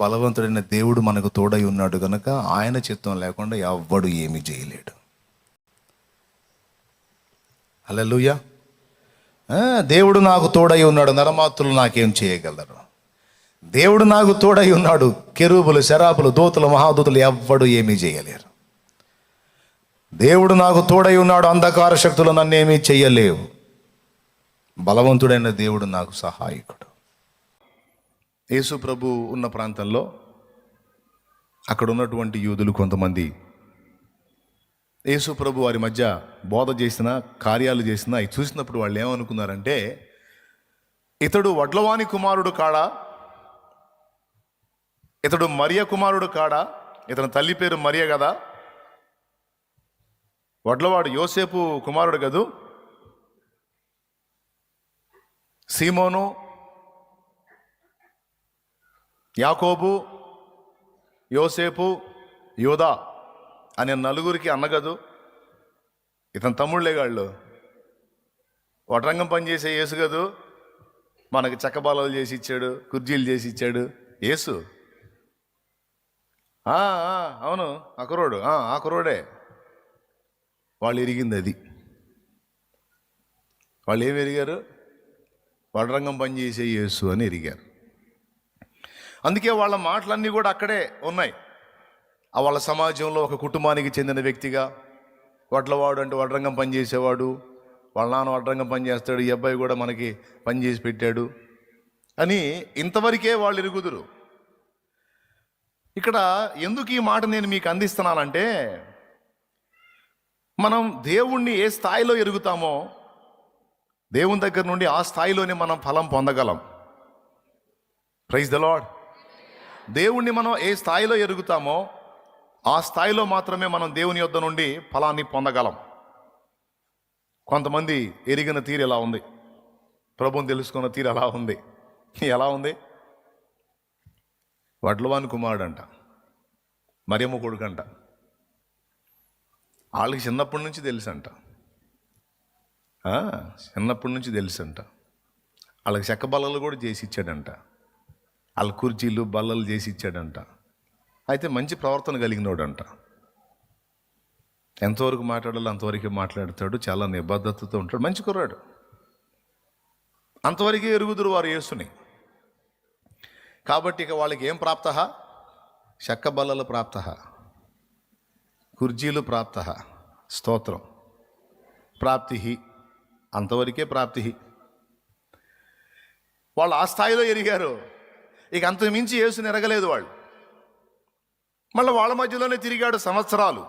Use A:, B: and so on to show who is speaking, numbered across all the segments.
A: బలవంతుడైన దేవుడు మనకు తోడై ఉన్నాడు కనుక ఆయన చిత్తం లేకుండా ఎవ్వడు ఏమీ చేయలేడు. హల్లెలూయా. దేవుడు నాకు తోడై ఉన్నాడు, నరమాత్రులు నాకేం చేయగలరు? దేవుడు నాకు తోడై ఉన్నాడు, కెరూబులు, శరాపులు, దూతలు, మహాదూతలు ఎవ్వడు ఏమీ చేయలేరు. దేవుడు నాకు తోడై ఉన్నాడు, అంధకార శక్తులు నన్ను ఏమీ చెయ్యలేవు. బలవంతుడైన దేవుడు నాకు సహాయకుడు. యేసు ప్రభు ఉన్న ప్రాంతంలో అక్కడ ఉన్నటువంటి యూదులు కొంతమంది యేసు ప్రభు వారి మధ్య బోధ చేసిన, కార్యాలు చేసిన అవి చూసినప్పుడు వాళ్ళు ఏమనుకున్నారంటే, ఇతడు వడ్లవాని కుమారుడు కాడా, ఇతడు మరియ కుమారుడు కాడా, ఇతని తల్లి పేరు మరియ కదా, వడ్లవాడు యోసేపు కుమారుడు కదూ, సీమోను, యాకోబు, యోసేపు, యోదా అనే నలుగురికి అన్నగదు, ఇతని తమ్ముళ్ళేగాళ్ళు, వడ్రంగం పనిచేసే యేసు కదూ, మనకి చెక్కబాలలు చేసి ఇచ్చాడు, కుర్జీలు చేసి ఇచ్చాడు యేసు. అవును, ఆ కుర్రోడే. వాళ్ళు ఎరిగింది అది. వాళ్ళు ఏమి ఎరిగారు? వడ్రంగం పనిచేసే యేసు అని ఎరిగారు. అందుకే వాళ్ళ మాటలన్నీ కూడా అక్కడే ఉన్నాయి. వాళ్ళ సమాజంలో ఒక కుటుంబానికి చెందిన వ్యక్తిగా, వడ్లవాడు అంటే వడ్రంగం పనిచేసేవాడు, వాళ్ళ నాన్న వడ్రంగం పని చేస్తాడు, ఈ అబ్బాయి కూడా మనకి పని చేసి పెట్టాడు అని ఇంతవరకే వాళ్ళు ఎరుగుదురు. ఇక్కడ ఎందుకు ఈ మాట నేను మీకు అందిస్తున్నానంటే, మనం దేవుణ్ణి ఏ స్థాయిలో ఎరుగుతామో దేవుని దగ్గర నుండి ఆ స్థాయిలోనే మనం ఫలం పొందగలం. Praise the lord. దేవుణ్ణి మనం ఏ స్థాయిలో ఎరుగుతామో ఆ స్థాయిలో మాత్రమే మనం దేవుని యొద్ద నుండి ఫలాన్ని పొందగలం. కొంతమంది ఎరిగిన తీరు ఎలా ఉంది, ప్రభువుని తెలుసుకున్న తీరు ఎలా ఉంది. ఎలా ఉంది? వడ్లవాని కుమారుడు అంట, మరియమ్మ కొడుకంట. వాళ్ళకి చిన్నప్పటి నుంచి తెలుసంట, చిన్నప్పటి నుంచి తెలుసంట. వాళ్ళకి చెక్క బల్లలు కూడా చేసి ఇచ్చాడంట, వాళ్ళ కుర్చీలు బల్లలు చేసి ఇచ్చాడంట. అయితే మంచి ప్రవర్తన కలిగినోడంట. ఎంతవరకు మాట్లాడాలో అంతవరకు మాట్లాడతాడు, చాలా నిబద్ధతతో ఉంటాడు, మంచి కుర్రాడు. అంతవరకే ఎరుగుదురు వారు యేసుని. కాబట్టి ఇక వాళ్ళకి ఏం ప్రాప్త? చెక్క బల్లలు ప్రాప్త, కుర్జీలు ప్రాప్త, స్తోత్రం, ప్రాప్తి, అంతవరకే ప్రాప్తి. వాళ్ళు ఆ స్థాయిలో ఎరిగారు. ఇక అంతకు మించి యేసుని ఎరగలేదు వాళ్ళు. మళ్ళీ వాళ్ళ మధ్యలోనే తిరిగాడు సంవత్సరాలు,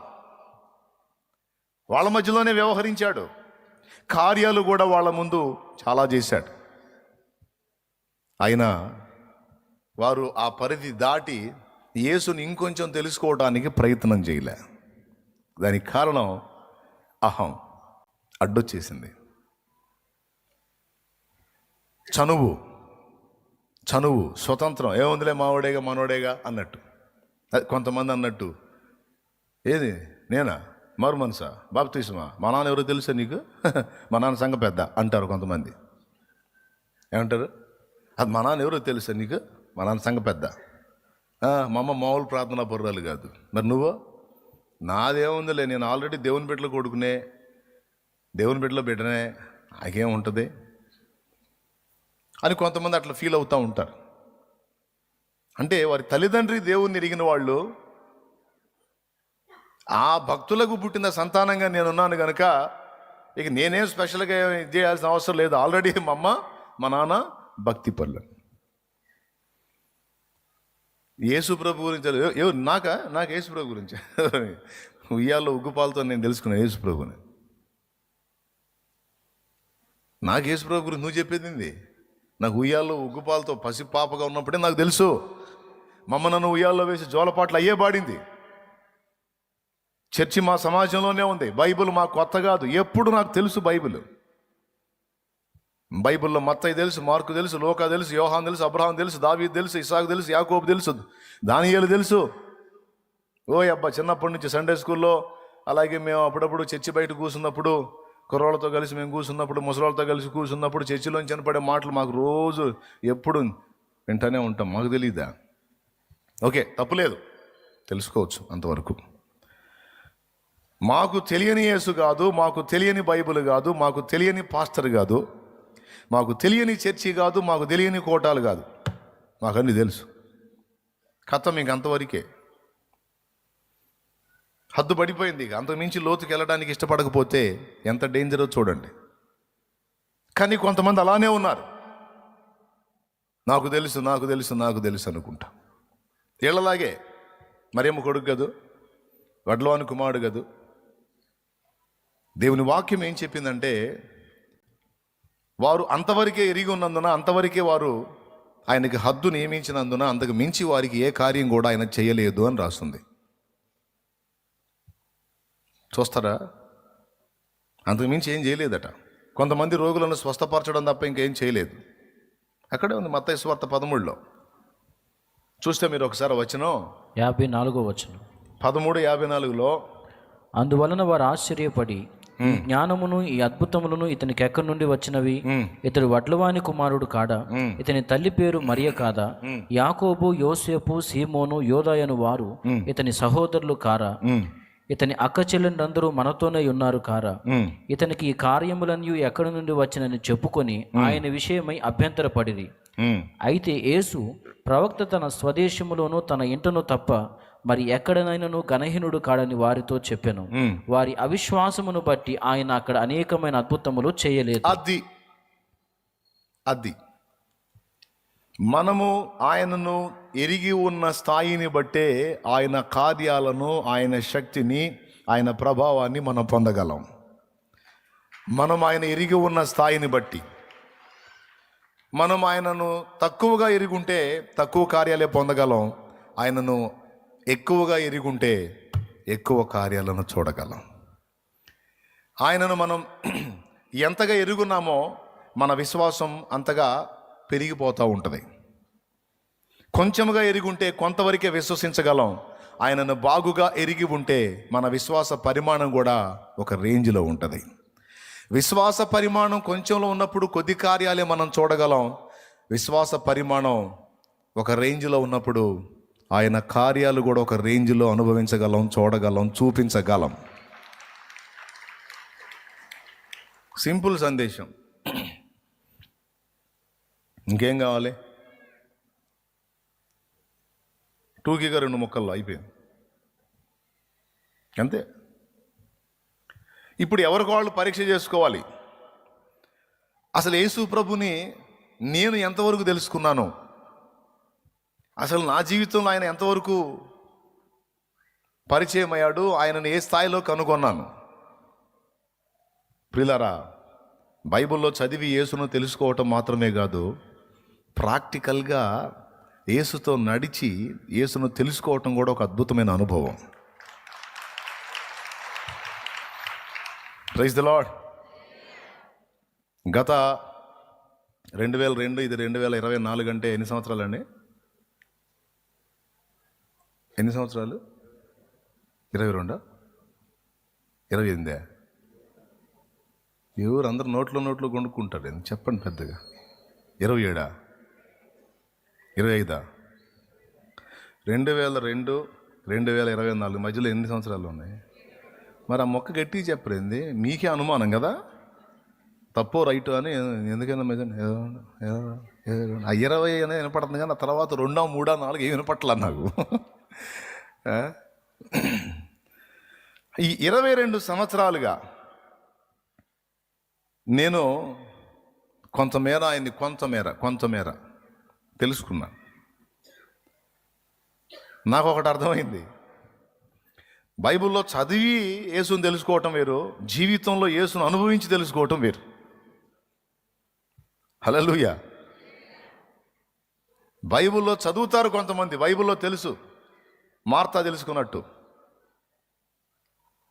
A: వాళ్ళ మధ్యలోనే వ్యవహరించాడు, కార్యాలు కూడా వాళ్ళ ముందు చాలా చేశాడు. అయినా వారు ఆ పరిధి దాటి యేసుని ఇంకొంచెం తెలుసుకోవడానికి ప్రయత్నం చేయలే. దానికి కారణం అహం అడ్డొచ్చేసింది. చనువు, స్వతంత్రం, ఏముందిలే మావాడేగా మనోడేగా అన్నట్టు. కొంతమంది అన్నట్టు, ఏది నేనా మారు మనసా బాప్తిస్మా, మా నాన్న ఎవరో తెలుసా నీకు, మా నాన్న సంఘ పెద్ద అంటారు కొంతమంది. ఏమంటారు? అది మా నాన్న ఎవరో తెలుసా నీకు, మా నాన్న సంఘ పెద్ద. మా అమ్మ మామూలు ప్రార్థనా పరురాలు కాదు. మరి నువ్వు? నాదేముందిలే, నేను ఆల్రెడీ దేవుని బిడ్డలో కొడుకునే, దేవుని బిడ్డలో బిడ్డనే, నాకేం ఉంటుంది అని కొంతమంది అట్లా ఫీల్ అవుతూ ఉంటారు. అంటే వారి తల్లిదండ్రి దేవుణ్ణి ఎరిగిన వాళ్ళు, ఆ భక్తులకు పుట్టిన సంతానంగా నేనున్నాను కనుక ఇక నేనేం స్పెషల్గా ఇది చేయాల్సిన అవసరం లేదు, ఆల్రెడీ మా అమ్మ మా నాన్న భక్తి పనులు. యేసు ప్రభు గురించి నాకు యేసు ప్రభు గురించి ఉయ్యాల్లో ఉగ్గుపాలతో నేను తెలుసుకున్నాను యేసు ప్రభుని. నాకు యేసు ప్రభు గురించి నువ్వు చెప్పింది? నాకు ఉయ్యాల్లో ఉగ్గుపాలతో పసిపాపగా ఉన్నప్పుడే నాకు తెలుసు. మమ్మ నన్ను ఉయ్యాల్లో వేసి జోలపాట్లు అయ్యే పాడింది. చర్చి మా సమాజంలోనే ఉంది. బైబిల్ మాకు కొత్త కాదు, ఎప్పుడు నాకు తెలుసు బైబిల్లో మత్తయి తెలుసు, మార్కు తెలుసు, లూకా తెలుసు, యోహాను తెలుసు, అబ్రహాం తెలుసు, దావీదు తెలుసు, ఇస్సాకు తెలుసు, యాకోబు తెలుసు, దానియేలు తెలుసు. చిన్నప్పటి నుంచి సండే స్కూల్లో, అలాగే మేము అప్పుడప్పుడు చర్చి బయట కూర్చున్నప్పుడు, కుర్రోళ్ళతో కలిసి మేము కూర్చున్నప్పుడు, ముసలోళ్ళతో కలిసి కూర్చున్నప్పుడు చర్చిలోంచి వినపడే మాటలు మాకు రోజు ఎప్పుడు వింటూనే ఉంటాం. మాకు తెలీదా? ఓకే, తప్పులేదు, తెలుసుకోవచ్చు అంతవరకు. మాకు తెలియని యేసు కాదు, మాకు తెలియని బైబిల్ కాదు, మాకు తెలియని పాస్టర్ కాదు, మాకు తెలియని చర్చి కాదు, మాకు తెలియని కోటాలు కాదు, మాకన్నీ తెలుసు. కథ మీకు అంతవరకే, హద్దు పడిపోయింది. అంతకుమించి లోతుకి వెళ్ళడానికి ఇష్టపడకపోతే ఎంత డేంజరో చూడండి. కానీ కొంతమంది అలానే ఉన్నారు, నాకు తెలుసు నాకు తెలుసు నాకు తెలుసు అనుకుంటా. వీళ్ళలాగే మరియమ్మ కొడుకు కదూ, వడ్లవాని కుమారుడు కదూ. దేవుని వాక్యం ఏం చెప్పిందంటే, వారు అంతవరకే ఎరిగి ఉన్నందున, అంతవరకే వారు ఆయనకి హద్దు నియమించినందున, అంతకు మించి వారికి ఏ కార్యం కూడా ఆయన చేయలేదు అని రాస్తుంది. చూస్తారా, అంతకు మించి ఏం చేయలేదట. కొంతమంది రోగులను స్వస్థపరచడం తప్ప ఇంకేం చేయలేదు. అక్కడే ఉంది మత్తయి సువార్త 13లో చూస్తే మీరు ఒకసారి వచనం
B: 54వ వచనం
A: 13:54లో,
B: అందువలన వారు ఆశ్చర్యపడి ఈ జ్ఞానమును ఈ అద్భుతములను ఇతనికి ఎక్కడి నుండి వచ్చినవి? ఇతడు వడ్లవాని కుమారుడు కాడా? ఇతని తల్లి పేరు మరియ కాదా? యాకోబు, యోసేపు, సీమోను, యోదాయను వారు ఇతని సహోదరులు కారా? ఇతని అక్క చెల్లెండ్రందరూ మనతోనే ఉన్నారు కారా? ఇతనికి ఈ కార్యములన్నీ ఎక్కడి నుండి వచ్చినని చెప్పుకొని ఆయన విషయమై అభ్యంతరపడిరి. అయితే యేసు ప్రవక్త తన స్వదేశములోను తన ఇంటను తప్ప మరి ఎక్కడనైనాను గణహీనుడు కాడని వారితో చెప్పెను. వారి అవిశ్వాసమును బట్టి ఆయన అక్కడ అనేకమైన అద్భుతములు చేయలేదు.
A: అది మనము ఆయనను ఎరిగి ఉన్న స్థాయిని బట్టే ఆయన కార్యాలను, ఆయన శక్తిని, ఆయన ప్రభావాన్ని మనం పొందగలం. మనం ఆయన ఎరిగి ఉన్న స్థాయిని బట్టి. మనం ఆయనను తక్కువగా ఎరుగుంటే తక్కువ కార్యాలే పొందగలం. ఆయనను ఎక్కువగా ఎరుగుంటే ఎక్కువ కార్యాలను చూడగలం. ఆయనను మనం ఎంతగా ఎరుగున్నామో మన విశ్వాసం అంతగా పెరిగిపోతూ ఉంటుంది. కొంచెముగా ఎరిగుంటే కొంతవరకే విశ్వసించగలం. ఆయనను బాగుగా ఎరిగి ఉంటే మన విశ్వాస పరిమాణం కూడా ఒక రేంజ్లో ఉంటుంది. విశ్వాస పరిమాణం కొంచెంలో ఉన్నప్పుడు కొద్ది కార్యాలే మనం చూడగలం. విశ్వాస పరిమాణం ఒక రేంజ్లో ఉన్నప్పుడు ఆయన కార్యాలు కూడా ఒక రేంజ్లో అనుభవించగలం, చూడగలం, చూపించగలం. సింపుల్ సందేశం. ఇంకేం కావాలి? టూకీగా 2 ముక్కల్లో అయిపోయింది, అంతే. ఇప్పుడు ఎవరికి వాళ్ళు పరీక్ష చేసుకోవాలి. అసలు యేసు ప్రభుని నేను ఎంతవరకు తెలుసుకున్నాను, అసలు నా జీవితంలో ఆయన ఎంతవరకు పరిచయం అయ్యాడు, ఆయనను ఏ స్థాయిలో కనుగొన్నాను. ప్రియులారా, బైబిల్లో చదివి యేసును తెలుసుకోవటం మాత్రమే కాదు, ప్రాక్టికల్గా యేసుతో నడిచి యేసును తెలుసుకోవటం కూడా ఒక అద్భుతమైన అనుభవం. Praise the lord. గత 2002, ఇది 2024 అంటే ఎన్ని సంవత్సరాలండి? ఎన్ని సంవత్సరాలు? 22, 28. ఎవరు అందరు నోట్లో కొనుక్కుంటారు, చెప్పండి పెద్దగా. 27, 25, 2002, 2024 మధ్యలో ఎన్ని సంవత్సరాలు ఉన్నాయి? మరి ఆ మొక్క గట్టిగా చెప్పరేంది? మీకే అనుమానం కదా, తప్పో రైటు అని. ఎందుకైనా మధ్య 20 అనేది వినపడుతుంది, కానీ ఆ తర్వాత 2, 3, 4 ఏమి వినపట్ల నాకు. ఈ 22 సంవత్సరాలుగా నేను కొంతమేర ఆయన్ని కొంతమేర తెలుసుకున్నాను. నాకు ఒకటి అర్థమైంది, బైబిల్లో చదివి యేసుని తెలుసుకోవటం వేరు, జీవితంలో యేసును అనుభవించి తెలుసుకోవటం వేరు. హల్లెలూయా. బైబిల్లో చదువుతారు కొంతమంది, బైబిల్లో తెలుసు, మార్తా తెలుసుకున్నట్టు,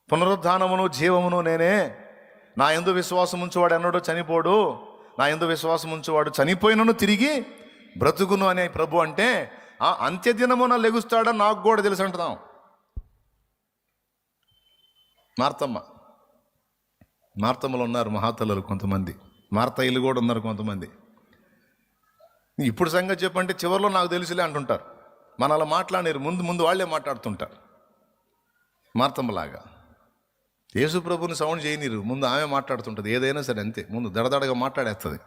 A: పునరుద్ధానమును జీవమును నేనే, నా యందు విశ్వాసం ఉంచువాడు ఎన్నడూ చనిపోడు, నా యందు విశ్వాసం ఉంచువాడు చనిపోయినను తిరిగి బ్రతుకును అనే ప్రభు అంటే ఆ అంత్యదినమున లెగుస్తాడని నాకు కూడా తెలుసు అంటున్నాం. మార్తమ్మలు ఉన్నారు, మహాతల్లులు కొంతమంది, మార్తయ్యలు కూడా ఉన్నారు కొంతమంది. ఇప్పుడు సంగతి చెప్పంటే చివరిలో నాకు తెలుసులే అంటుంటారు. మన అలా మాట్లాడారు, ముందు ముందు వాళ్ళే మాట్లాడుతుంటారు మార్తమ్మలాగా. యేసు ప్రభుని సౌండ్ చేయనీరు, ముందు ఆమె మాట్లాడుతుంటుంది. ఏదైనా సరే అంతే, ముందు దడదడగా మాట్లాడేస్తుంది.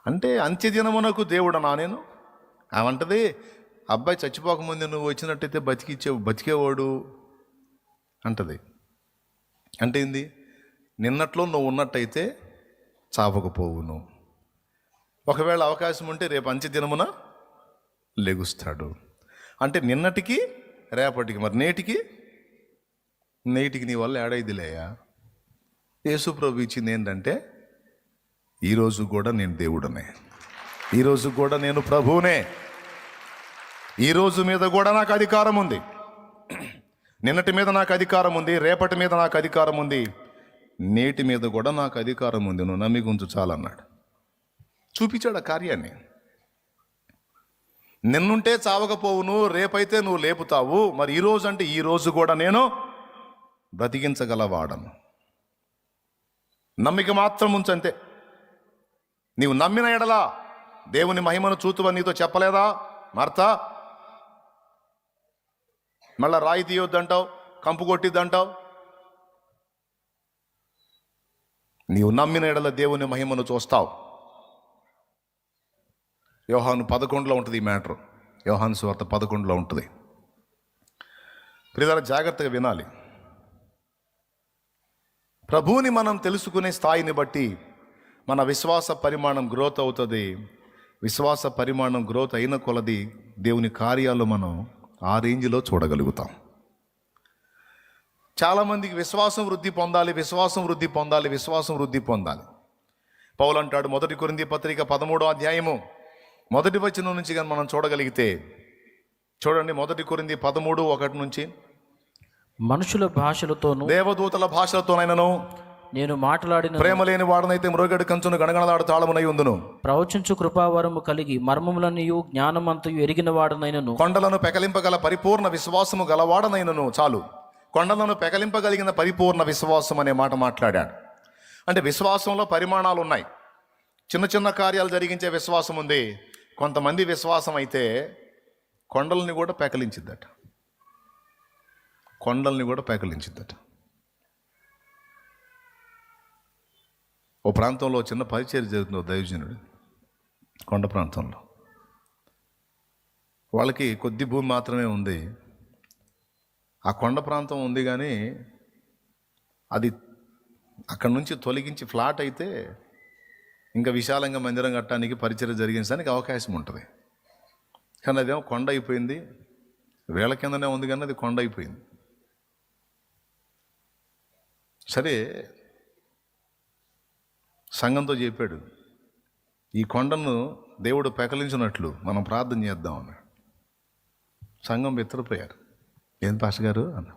A: అంటే అంత్యదినమునకు దేవుడు నా నేను ఆమంటది, అబ్బాయి చచ్చిపోకముందే నువ్వు వచ్చినట్టయితే బతికేవాడు అంటది. అంటే ఏంది? నిన్నట్లో నువ్వు ఉన్నట్టయితే చావకపోవును, ఒకవేళ అవకాశం ఉంటే రేపు అంత్యదినమున లెగుస్తాడు. అంటే నిన్నటికి రేపటికి, మరి నేటికి నీ వల్ల ఏడైదిలేయా. యేసు ప్రభు ఇచ్చింది ఏంటంటే, ఈరోజు కూడా నేను దేవుడనే, ఈరోజు కూడా నేను ప్రభువునే, ఈరోజు మీద కూడా నాకు అధికారం ఉంది, నిన్నటి మీద నాకు అధికారం ఉంది, రేపటి మీద నాకు అధికారం ఉంది, నేటి మీద కూడా నాకు అధికారం ఉంది, నువ్వు నమ్మి గుంచు చాలన్నాడు. చూపించాడు ఆ కార్యాన్ని. నిన్నుంటే చావకపోవును, రేపైతే నువ్వు లేపుతావు, మరి ఈరోజు అంటే ఈరోజు కూడా నేను బ్రతికించగలవాడను. నమ్మిక మాత్రం ఉంచంతే. నీవు నమ్మిన ఎడలా దేవుని మహిమను చూతువని నీతో చెప్పలేదా మార్తా? మళ్ళా రాయి తీయొద్దంటావు, కంపు కొట్టిద్దంటావు. నీవు నమ్మిన ఎడల దేవుని మహిమను చూస్తావు. యోహాను 11లో ఉంటుంది ఈ మ్యాటర్. యోహాను సువార్త 11లో ఉంటుంది. ప్రియులారా, జాగ్రత్తగా వినాలి. ప్రభువుని మనం తెలుసుకునే స్థాయిని బట్టి మన విశ్వాస పరిమాణం గ్రోత్ అవుతుంది. విశ్వాస పరిమాణం గ్రోత్ అయిన కొలది దేవుని కార్యాలు మనం ఆ రేంజ్లో చూడగలుగుతాం. చాలామందికి విశ్వాసం వృద్ధి పొందాలి, విశ్వాసం వృద్ధి పొందాలి, విశ్వాసం వృద్ధి పొందాలి. పౌలు అంటాడు 1 కొరింథీ పత్రిక 13వ అధ్యాయము 1వ వచనం నుంచి కానీ మనం చూడగలిగితే, చూడండి 1 కొరింథీ 13:1 నుంచి,
B: మనుషుల భాషలతోనూ
A: దేవదూతల భాషలతోనైనను
B: నేను మాట్లాడిన
A: ప్రేమ లేని వాడనైతే మృగడు కంచును గణగణలాడు తాళమునై ఉందును.
B: ప్రవచించు కృపావరము కలిగి మర్మములనియు జ్ఞానమంతయు ఎరిగిన వాడనైనను
A: కొండలను పెకలింపగల పరిపూర్ణ విశ్వాసము గలవాడనైనను. చాలు, కొండలను పెకలింపగలిగిన పరిపూర్ణ విశ్వాసం అనే మాట మాట్లాడాడు. అంటే విశ్వాసంలో పరిమాణాలు ఉన్నాయి. చిన్న చిన్న కార్యాలు జరిగించే విశ్వాసం ఉంది. కొంతమంది విశ్వాసం అయితే కొండల్ని కూడా పెకలించిద్దట, కొండల్ని కూడా పెకలించిద్దట. ఓ ప్రాంతంలో చిన్న పరిచర్య జరుగుతుంది, దైవజనుడు కొండ ప్రాంతంలో. వాళ్ళకి కొద్ది భూమి మాత్రమే ఉంది. ఆ కొండ ప్రాంతం ఉంది కానీ అది అక్కడి నుంచి తొలగించి ఫ్లాట్ అయితే ఇంకా విశాలంగా మందిరం కట్టడానికి, పరిచర్య జరిగించడానికి అవకాశం ఉంటుంది. కానీ అదేమో కొండ అయిపోయింది. వేళ కిందనే ఉంది కానీ అది కొండ అయిపోయింది. సరే, సంఘంతో చెప్పాడు, ఈ కొండను దేవుడు పెకలించినట్లు మనం ప్రార్థన చేద్దామని. సంఘం బెత్తరపోయారు. ఏం పాస్టర్ గారు అన్న,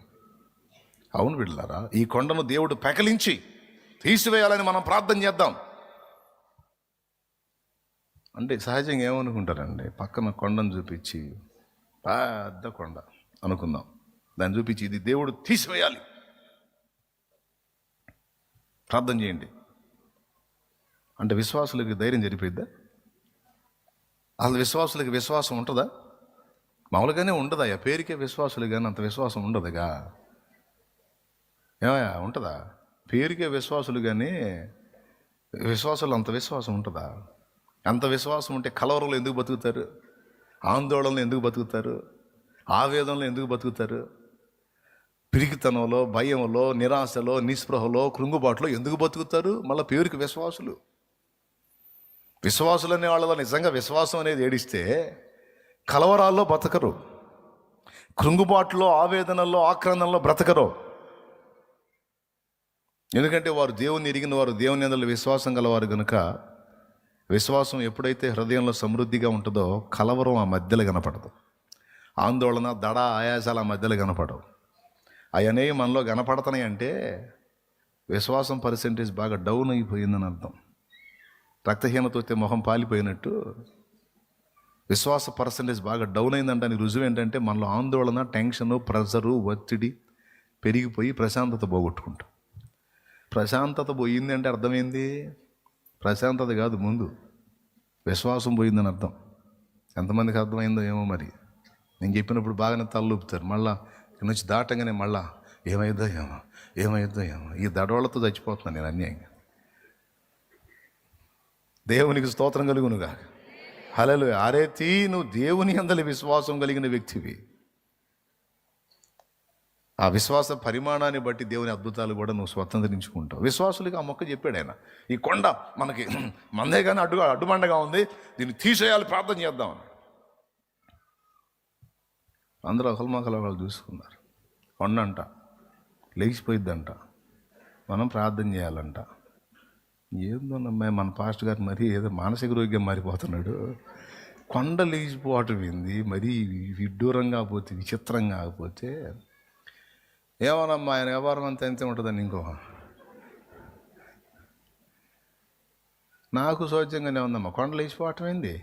A: అవును బిడ్డలారా, ఈ కొండను దేవుడు పెకలించి తీసివేయాలని మనం ప్రార్థన చేద్దాం అంటే సహజంగా ఏమనుకుంటారండి, పక్కన కొండను చూపించి, పెద్ద కొండ అనుకుందాం, దాన్ని చూపించి ఇది దేవుడు తీసివేయాలి, ప్రార్థన చేయండి అంటే విశ్వాసులకి ధైర్యం జరిపోయిద్దా? అసలు విశ్వాసులకి విశ్వాసం ఉంటుందా? మామూలుగానే ఉండదా? పేరుకే విశ్వాసులు కానీ అంత విశ్వాసం ఉండదుగా. ఏమయ్యా, ఉంటుందా? పేరుకే విశ్వాసులు కానీ విశ్వాసులు అంత విశ్వాసం ఉంటుందా? అంత విశ్వాసం ఉంటే కలవరంలో ఎందుకు బతుకుతారు? ఆందోళనలో ఎందుకు బతుకుతారు? ఆవేదనలో ఎందుకు బతుకుతారు? పిరికితనంలో, భయంలో, నిరాశలో, నిస్పృహలో, కృంగుబాటులో ఎందుకు బతుకుతారు? మళ్ళీ పేరుకి విశ్వాసులు. విశ్వాసులు అనే వాళ్ళలో నిజంగా విశ్వాసం అనేది ఏడిస్తే కలవరాల్లో బతకరు, కృంగుబాటులో, ఆవేదనల్లో, ఆక్రందనలో బ్రతకరు. ఎందుకంటే వారు దేవుని ఎరిగిన వారు, దేవుని యందు విశ్వాసం గలవారు కనుక. విశ్వాసం ఎప్పుడైతే హృదయంలో సమృద్ధిగా ఉంటుందో కలవరం ఆ మధ్యలో కనపడదు, ఆందోళన, దడ, ఆయాసాలు ఆ మధ్యలో కనపడవు. అవన్నీ మనలో కనపడుతున్నాయి అంటే విశ్వాసం పర్సెంటేజ్ బాగా డౌన్ అయిపోయిందని అర్థం. రక్తహీనత వస్తే మొహం పాలిపోయినట్టు విశ్వాస పర్సెంటేజ్ బాగా డౌన్ అయిందంటానికి రుజువు ఏంటంటే మనలో ఆందోళన, టెన్షను, ప్రెషరు, ఒత్తిడి పెరిగిపోయి ప్రశాంతత పోగొట్టుకుంటాం. ప్రశాంతత పోయింది అంటే అర్థమైంది, ప్రశాంతత కాదు, ముందు విశ్వాసం పోయిందని అర్థం. ఎంతమందికి అర్థమైందో ఏమో మరి. నేను చెప్పినప్పుడు బాగానే తలూపుతారు, మళ్ళా ఇక్కడ నుంచి దాటంగానే మళ్ళా ఏమైద్దో ఏమో ఈ దడవాళ్ళతో చచ్చిపోతున్నాను నేను అన్యాయంగా. దేవునికి స్తోత్రం కలుగునుగా. హల్లెలూయా. ఆరేతి, నువ్వు దేవుని అందలి విశ్వాసం కలిగిన వ్యక్తివి. ఆ విశ్వాస పరిమాణాన్ని బట్టి దేవుని అద్భుతాలు కూడా నువ్వు స్వతంత్రించుకుంటావు. విశ్వాసులకి ఆ మొక్క చెప్పాడు ఆయన, ఈ కొండ మనకి మందే కానీ అడ్డుమండగా ఉంది, దీన్ని తీసేయాలి, ప్రార్థన చేద్దామని. అందరూ ఒకరు చూసుకున్నారు. కొండ అంట లేచిపోయిద్దంట, మనం ప్రార్థన చేయాలంట. ఏందోనమ్మాయి మన పాస్టర్ గారు మరీ ఏదో మానసిక రోగ్యం మారిపోతున్నాడు. కొండ లేచిపోవటం ఏంది మరీ విడ్డూరంగా పోతే, విచిత్రంగా ఆగిపోతే. ఏమోనమ్మా ఆయన వ్యవహారం అంతా ఎంత ఉంటుందని ఇంకో నాకు సౌజ్యంగానే ఉందమ్మా. కొండ లేచిపోవటం ఏంది?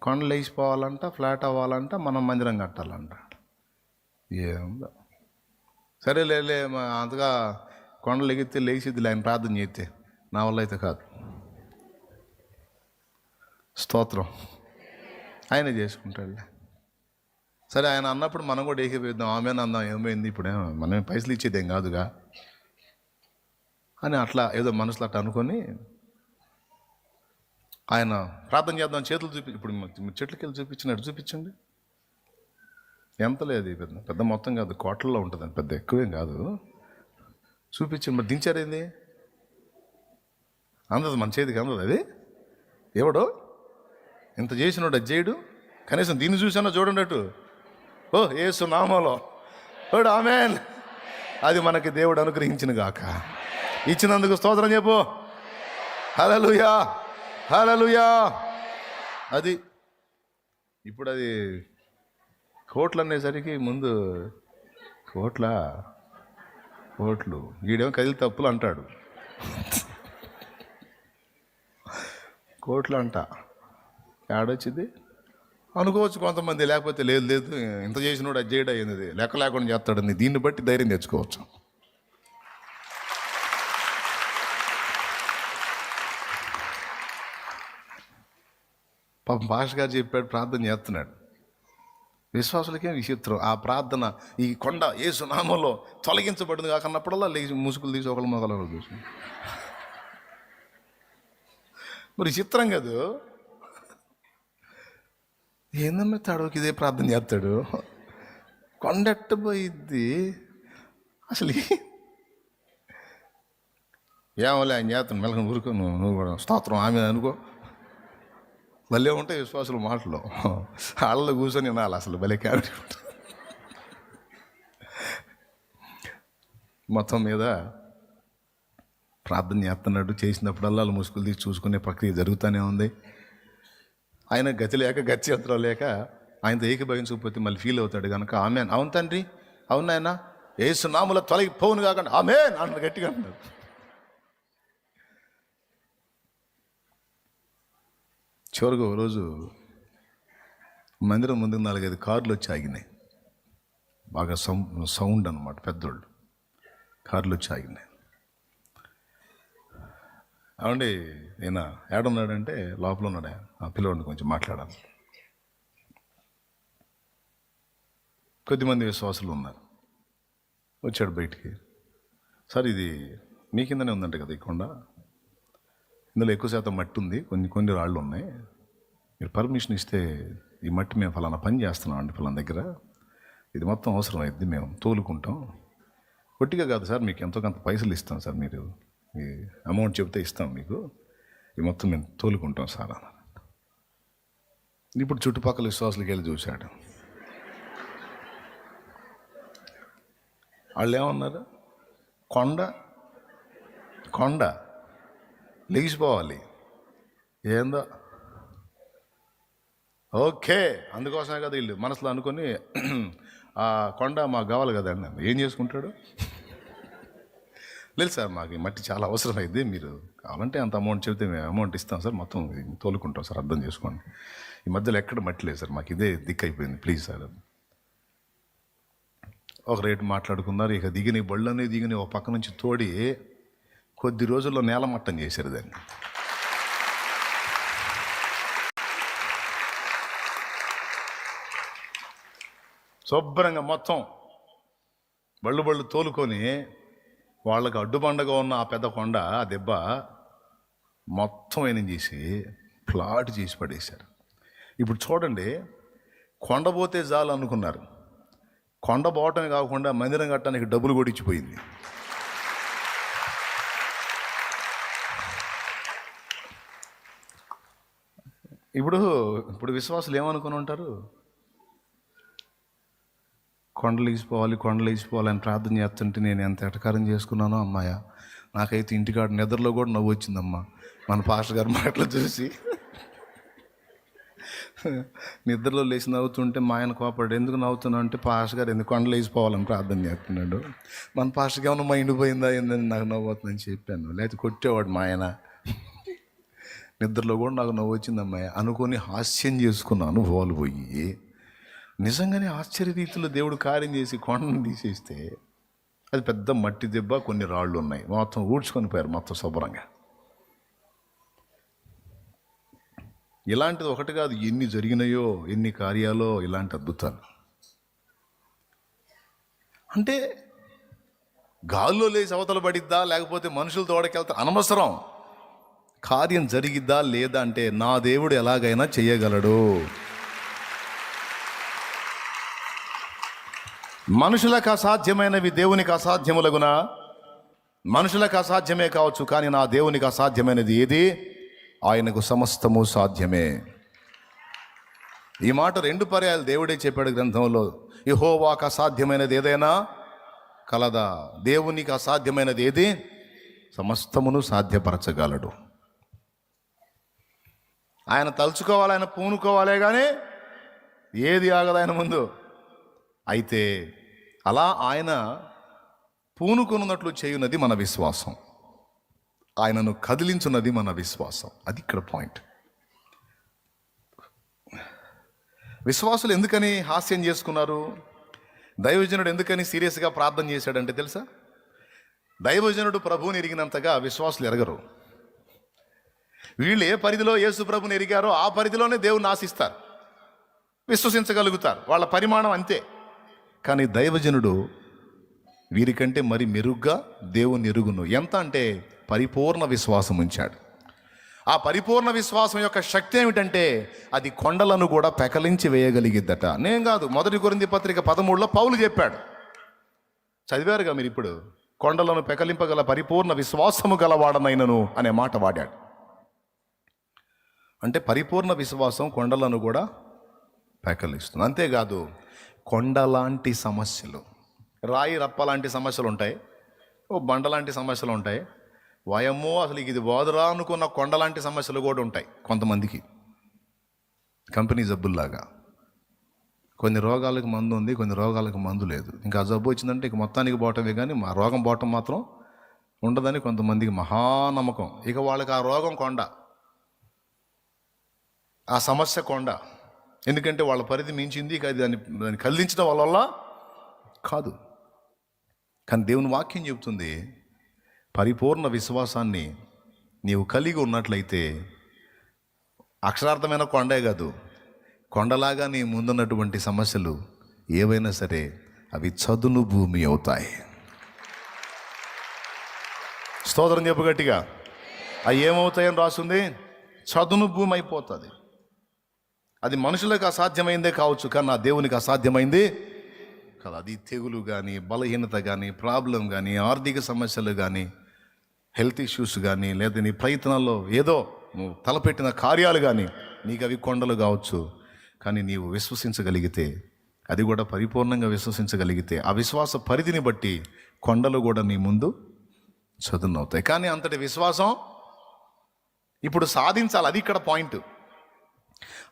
A: కొండ లేచిపోవాలంట, ఫ్లాట్ అవ్వాలంట, మనం మందిరం కట్టాలంట. ఏముందో సరేలే అంతగా కొండలు ఎగితే లేచిద్ది ఆయన ప్రార్థన చేస్తే, నా వల్ల అయితే కాదు. స్తోత్రం. ఆయనే చేసుకుంటాడులే. సరే ఆయన అన్నప్పుడు మనం కూడా ఏకీపిద్దాం, ఆమెను అందాం, ఏమైంది ఇప్పుడు, మనం పైసలు ఇచ్చేదేం కాదుగా అని అట్లా ఏదో మనసులో అట్లా అనుకొని ఆయన ప్రార్థన చేద్దాం. చేతులు ఇప్పుడు చెట్లకి వెళ్ళి చూపించినట్టు చూపించండి. ఎంత లేదు, పెద్ద మొత్తం కాదు, కోట్లలో ఉంటుంది, పెద్ద ఎక్కువేం కాదు. చూపించండి. మరి దించారేంది? అందదు మన చేతికి, అందదు అది. ఎవడో ఇంత చేసినోడు అది చేయడు, కనీసం దీన్ని చూసానో చూడండి. ఓ యేసు నామములో ఓడు ఆమేన్. అది మనకి దేవుడు అనుగ్రహించిన గాక. ఇచ్చినందుకు స్తోత్రం చెప్పు. హల్లెలూయా, హల్లెలూయా. అది ఇప్పుడు అది కోట్లు అనేసరికి ముందు కోట్లు వీడేమో కదిలి తప్పులు అంటాడు. కోట్లు అంట ఏడొచ్చింది అనుకోవచ్చు కొంతమంది, లేకపోతే లేదు ఇంత చేసినోడు అది చేయడం అయింది, లెక్క లేకుండా చేస్తాడని దీన్ని బట్టి ధైర్యం తెచ్చుకోవచ్చు. పాపం పాస్టర్ గారు చెప్పాడు, ప్రార్థన చేస్తున్నాడు. విశ్వాసులకే విచిత్రం. ఆ ప్రార్థన ఈ కొండ యేసు నామములో తొలగించబడింది కాకన్నప్పుడల్లా లేచి ముసుగులు తీసి ఒకళ్ళ మొదలు చూసి, మరి చిత్రం కాదు. ఏందమ్మా తాడోకి ఇదే ప్రార్థన చేస్తాడు, కొండెట్టబోయిద్ది అసలు. ఏమోలే ఆయన చేస్తాను, మెలకని ఊరుకో, నువ్వు కూడా స్తోత్రం ఆమె అనుకో. భలే ఉంటాయి విశ్వాసుల మాటలు, వాళ్ళలో కూర్చొని వినాలి. అసలు భలే క్యారెట్ ఉంటుంది. మొత్తం మీద ప్రార్థన చేస్తున్నాడు. చేసినప్పుడల్లా ముసుగులు తీసి చూసుకునే ప్రక్రియ జరుగుతూనే ఉంది. ఆయన గతి లేక గత్యంతరం లేక ఆయనతో ఏకీభవించకపోతే మళ్ళీ ఫీల్ అవుతాడు కనుక ఆమెన్, అవును తండ్రి, అవును ఆయన యేసు నామములో తొలగిపోవును కాకుండా ఆమెన్ అన్నాడు, గట్టిగా అన్నాడు. చివరిగా ఒక రోజు మందిరం ముందుకు 4-5 కార్లు వచ్చి ఆగినాయి. బాగా సౌండ్ అనమాట, పెద్దోళ్ళు కార్లు వచ్చి ఆగినాయి. అవండి ఈయన ఏడున్నాడంటే లోపల ఉన్నాడా, ఆ పిల్లవాడిని కొంచెం మాట్లాడాలి. కొద్దిమంది విశ్వాసులు ఉన్నారు. వచ్చాడు బయటికి. సార్ ఇది మీ కిందనే ఉందంట కదా ఈ కొండ, ఇందులో ఎక్కువ శాతం మట్టి ఉంది, కొన్ని రాళ్ళు ఉన్నాయి, మీరు పర్మిషన్ ఇస్తే ఈ మట్టి మేము ఫలానా పని చేస్తున్నాం అండి ఫలానా దగ్గర, ఇది మొత్తం అవసరం అయింది, మేము తోలుకుంటాం. కొట్టిగా కాదు సార్, మీకు ఎంతో కొంత పైసలు ఇస్తాం సార్, మీరు ఈ అమౌంట్ చెప్తే ఇస్తాం మీకు, ఈ మొత్తం మేము తోలుకుంటాం సార్ అన్నారు. ఇప్పుడు చుట్టుపక్కల విశ్వాసులకి వెళ్ళి చూశాడు. వాళ్ళు ఏమన్నారు, కొండ లెగిసిపోవాలి, ఏందో ఓకే. అందుకోసమే కదా వీళ్ళు మనసులో అనుకొని ఆ కొండ మాకు కావాలి కదండి. ఏం చేసుకుంటాడు, లేదు సార్ మాకు మట్టి చాలా అవసరం అయింది, మీరు కావాలంటే అంత అమౌంట్ చెబితే మేము అమౌంట్ ఇస్తాం సార్, మొత్తం తోలుకుంటాం సార్, అర్థం చేసుకోండి, ఈ మధ్యలో ఎక్కడ మట్టి లేదు సార్, మాకు ఇదే దిక్కు అయిపోయింది, ప్లీజ్ సార్. ఒక రేటు మాట్లాడుకున్నారు. ఇక దిగిన బళ్ళని దిగిన ఒక పక్క నుంచి తోడి కొద్ది రోజుల్లో నేలమట్టం చేశారు దాన్ని. శుభ్రంగా మొత్తం బళ్ళు తోలుకొని వాళ్ళకి అడ్డుబండగా ఉన్న ఆ పెద్ద కొండ, ఆ దెబ్బ మొత్తం ఏం చేసి ప్లాట్ చేసి పడేశారు. ఇప్పుడు చూడండి, కొండ పోతే చాలు అనుకున్నారు, కొండ పోవటమే కాకుండా మందిరం కట్టడానికి డబ్బులు కూడా ఇచ్చిపోయింది. ఇప్పుడు విశ్వాసులు ఏమనుకుని ఉంటారు? కొండలు వేసిపోవాలి అని ప్రార్థన చేస్తుంటే నేను ఎంత ఎటకారం చేసుకున్నానో అమ్మాయ, నాకైతే ఇంటికాడ నిద్రలో కూడా నవ్వు వచ్చిందమ్మా మన పాస్టర్ గారు మాటలు చూసి. నిద్రలో లేచి నవ్వుతుంటే మా ఆయన కోపడు, ఎందుకు నవ్వుతున్నావు అంటే, పాస్టర్ గారు ఎందుకు కొండలు వేసిపోవాలని ప్రార్థన చేస్తున్నాడు, మన పాస్టర్కి ఏమన్నా మైండ్ పోయిందా ఏందని నాకు నవ్వు అవుతుందని చెప్పాను. లేకపోతే కొట్టేవాడు మా ఆయన. నిద్రలో కూడా నాకు నవ్వు వచ్చింది అమ్మాయి అనుకొని హాస్యం చేసుకున్న అనుభవాలు పోయి, నిజంగానే ఆశ్చర్య రీతిలో దేవుడు కార్యం చేసి కొండను తీసేస్తే అది పెద్ద మట్టి దెబ్బ, కొన్ని రాళ్ళు ఉన్నాయి, మొత్తం ఊడ్చుకొని పోయారు మొత్తం శుభ్రంగా. ఇలాంటిది ఒకటి కాదు, ఎన్ని జరిగినాయో, ఎన్ని కార్యాలో ఇలాంటి అద్భుతాలు. అంటే గాల్లో లేచి అవతల పడిద్దా లేకపోతే మనుషులు తోడకెళ్తా అనవసరం, కార్యం జరిగిద్దా లేదా అంటే నా దేవుడు ఎలాగైనా చేయగలడు. మనుషులకు అసాధ్యమైనవి దేవునికి అసాధ్యములగునా? మనుషులకు అసాధ్యమే కావచ్చు, కానీ నా దేవునికి అసాధ్యమైనది ఏది? ఆయనకు సమస్తము సాధ్యమే. ఈ మాట 2 పర్యాయాలు దేవుడే చెప్పాడు గ్రంథంలో. యెహోవాకు అసాధ్యమైనది ఏదైనా కలదా? దేవునికి అసాధ్యమైనది ఏది? సమస్తమును సాధ్యపరచగలడు. ఆయన తలుచుకోవాలి, ఆయన పూనుకోవాలే కానీ ఏది ఆగదు ఆయన ముందు. అయితే అలా ఆయన పూనుకున్నట్లు చేయున్నది మన విశ్వాసం, ఆయనను కదిలించున్నది మన విశ్వాసం. అది ఇక్కడ పాయింట్. విశ్వాసులు ఎందుకని హాస్యం చేసుకున్నారు? దైవజనుడు ఎందుకని సీరియస్గా ప్రార్థన చేశాడంటే తెలుసా? దైవజనుడు ప్రభువుని ఎరిగినంతగా విశ్వాసులు ఎరగరు. వీళ్ళు ఏ పరిధిలో యేసు ప్రభుని ఎరిగారో ఆ పరిధిలోనే దేవుని ఆశిస్తారు, విశ్వసించగలుగుతారు, వాళ్ళ పరిమాణం అంతే. కానీ దైవజనుడు వీరికంటే మరి మెరుగ్గా దేవుని ఎరుగును. ఎంత అంటే పరిపూర్ణ విశ్వాసం ఉంచాడు. ఆ పరిపూర్ణ విశ్వాసం యొక్క శక్తి ఏమిటంటే అది కొండలను కూడా పెకలించి వేయగలిగిద్దట. నేను కాదు, 1 కొరింథీ పత్రిక 13లో పౌలు చెప్పాడు. చదివారుగా మీరు ఇప్పుడు. కొండలను పెకలింపగల పరిపూర్ణ విశ్వాసము గలవాడనైనను అనే మాట వాడాడు. అంటే పరిపూర్ణ విశ్వాసం కొండలను కూడా పెకలిస్తుంది. అంతేకాదు, కొండలాంటి సమస్యలు, రాయి రప్పలాంటి సమస్యలు ఉంటాయి, ఓ బండలాంటి సమస్యలు ఉంటాయి, వయమో అసలు ఇది బోధరా అనుకున్న కొండలాంటి సమస్యలు కూడా ఉంటాయి కొంతమందికి. కంపెనీ జబ్బుల్లాగా కొన్ని రోగాలకు మందు ఉంది, కొన్ని రోగాలకు మందు లేదు. ఇంకా ఆ జబ్బు వచ్చిందంటే ఇక మొత్తానికి పోవటమే, కానీ ఆ రోగం పోవటం మాత్రం ఉండదని కొంతమందికి మహానమ్మకం. ఇక వాళ్ళకి ఆ రోగం కొండ, ఆ సమస్య కొండ. ఎందుకంటే వాళ్ళ పరిధి మించింది, ఇక దాన్ని కదిలించడం వల్ల కాదు. కానీ దేవుని వాక్యం చెబుతుంది, పరిపూర్ణ విశ్వాసాన్ని నీవు కలిగి ఉన్నట్లయితే అక్షరార్థమైన కొండే కాదు, కొండలాగా నీ ముందున్నటువంటి సమస్యలు ఏవైనా సరే అవి చదును భూమి అవుతాయి. స్తోత్రం చెప్పు గట్టిగా. అవి ఏమవుతాయని రాస్తుంది? చదును భూమి అయిపోతుంది. అది మనుషులకు అసాధ్యమైందే కావచ్చు, కానీ నా దేవునికి అసాధ్యమైంది కదా. అది తెగులు కానీ, బలహీనత కానీ, ప్రాబ్లం కానీ, ఆర్థిక సమస్యలు కానీ, హెల్త్ ఇష్యూస్ కానీ, లేదా నీ ప్రయత్నాల్లో ఏదో నువ్వు తలపెట్టిన కార్యాలు కానీ, నీకు అవి కొండలు కావచ్చు. కానీ నీవు విశ్వసించగలిగితే, అది కూడా పరిపూర్ణంగా విశ్వసించగలిగితే, ఆ విశ్వాస పరిధిని బట్టి కొండలు కూడా నీ ముందు చదునవుతాయి. కానీ అంతటి విశ్వాసం ఇప్పుడు సాధించాలి. అది ఇక్కడ పాయింట్.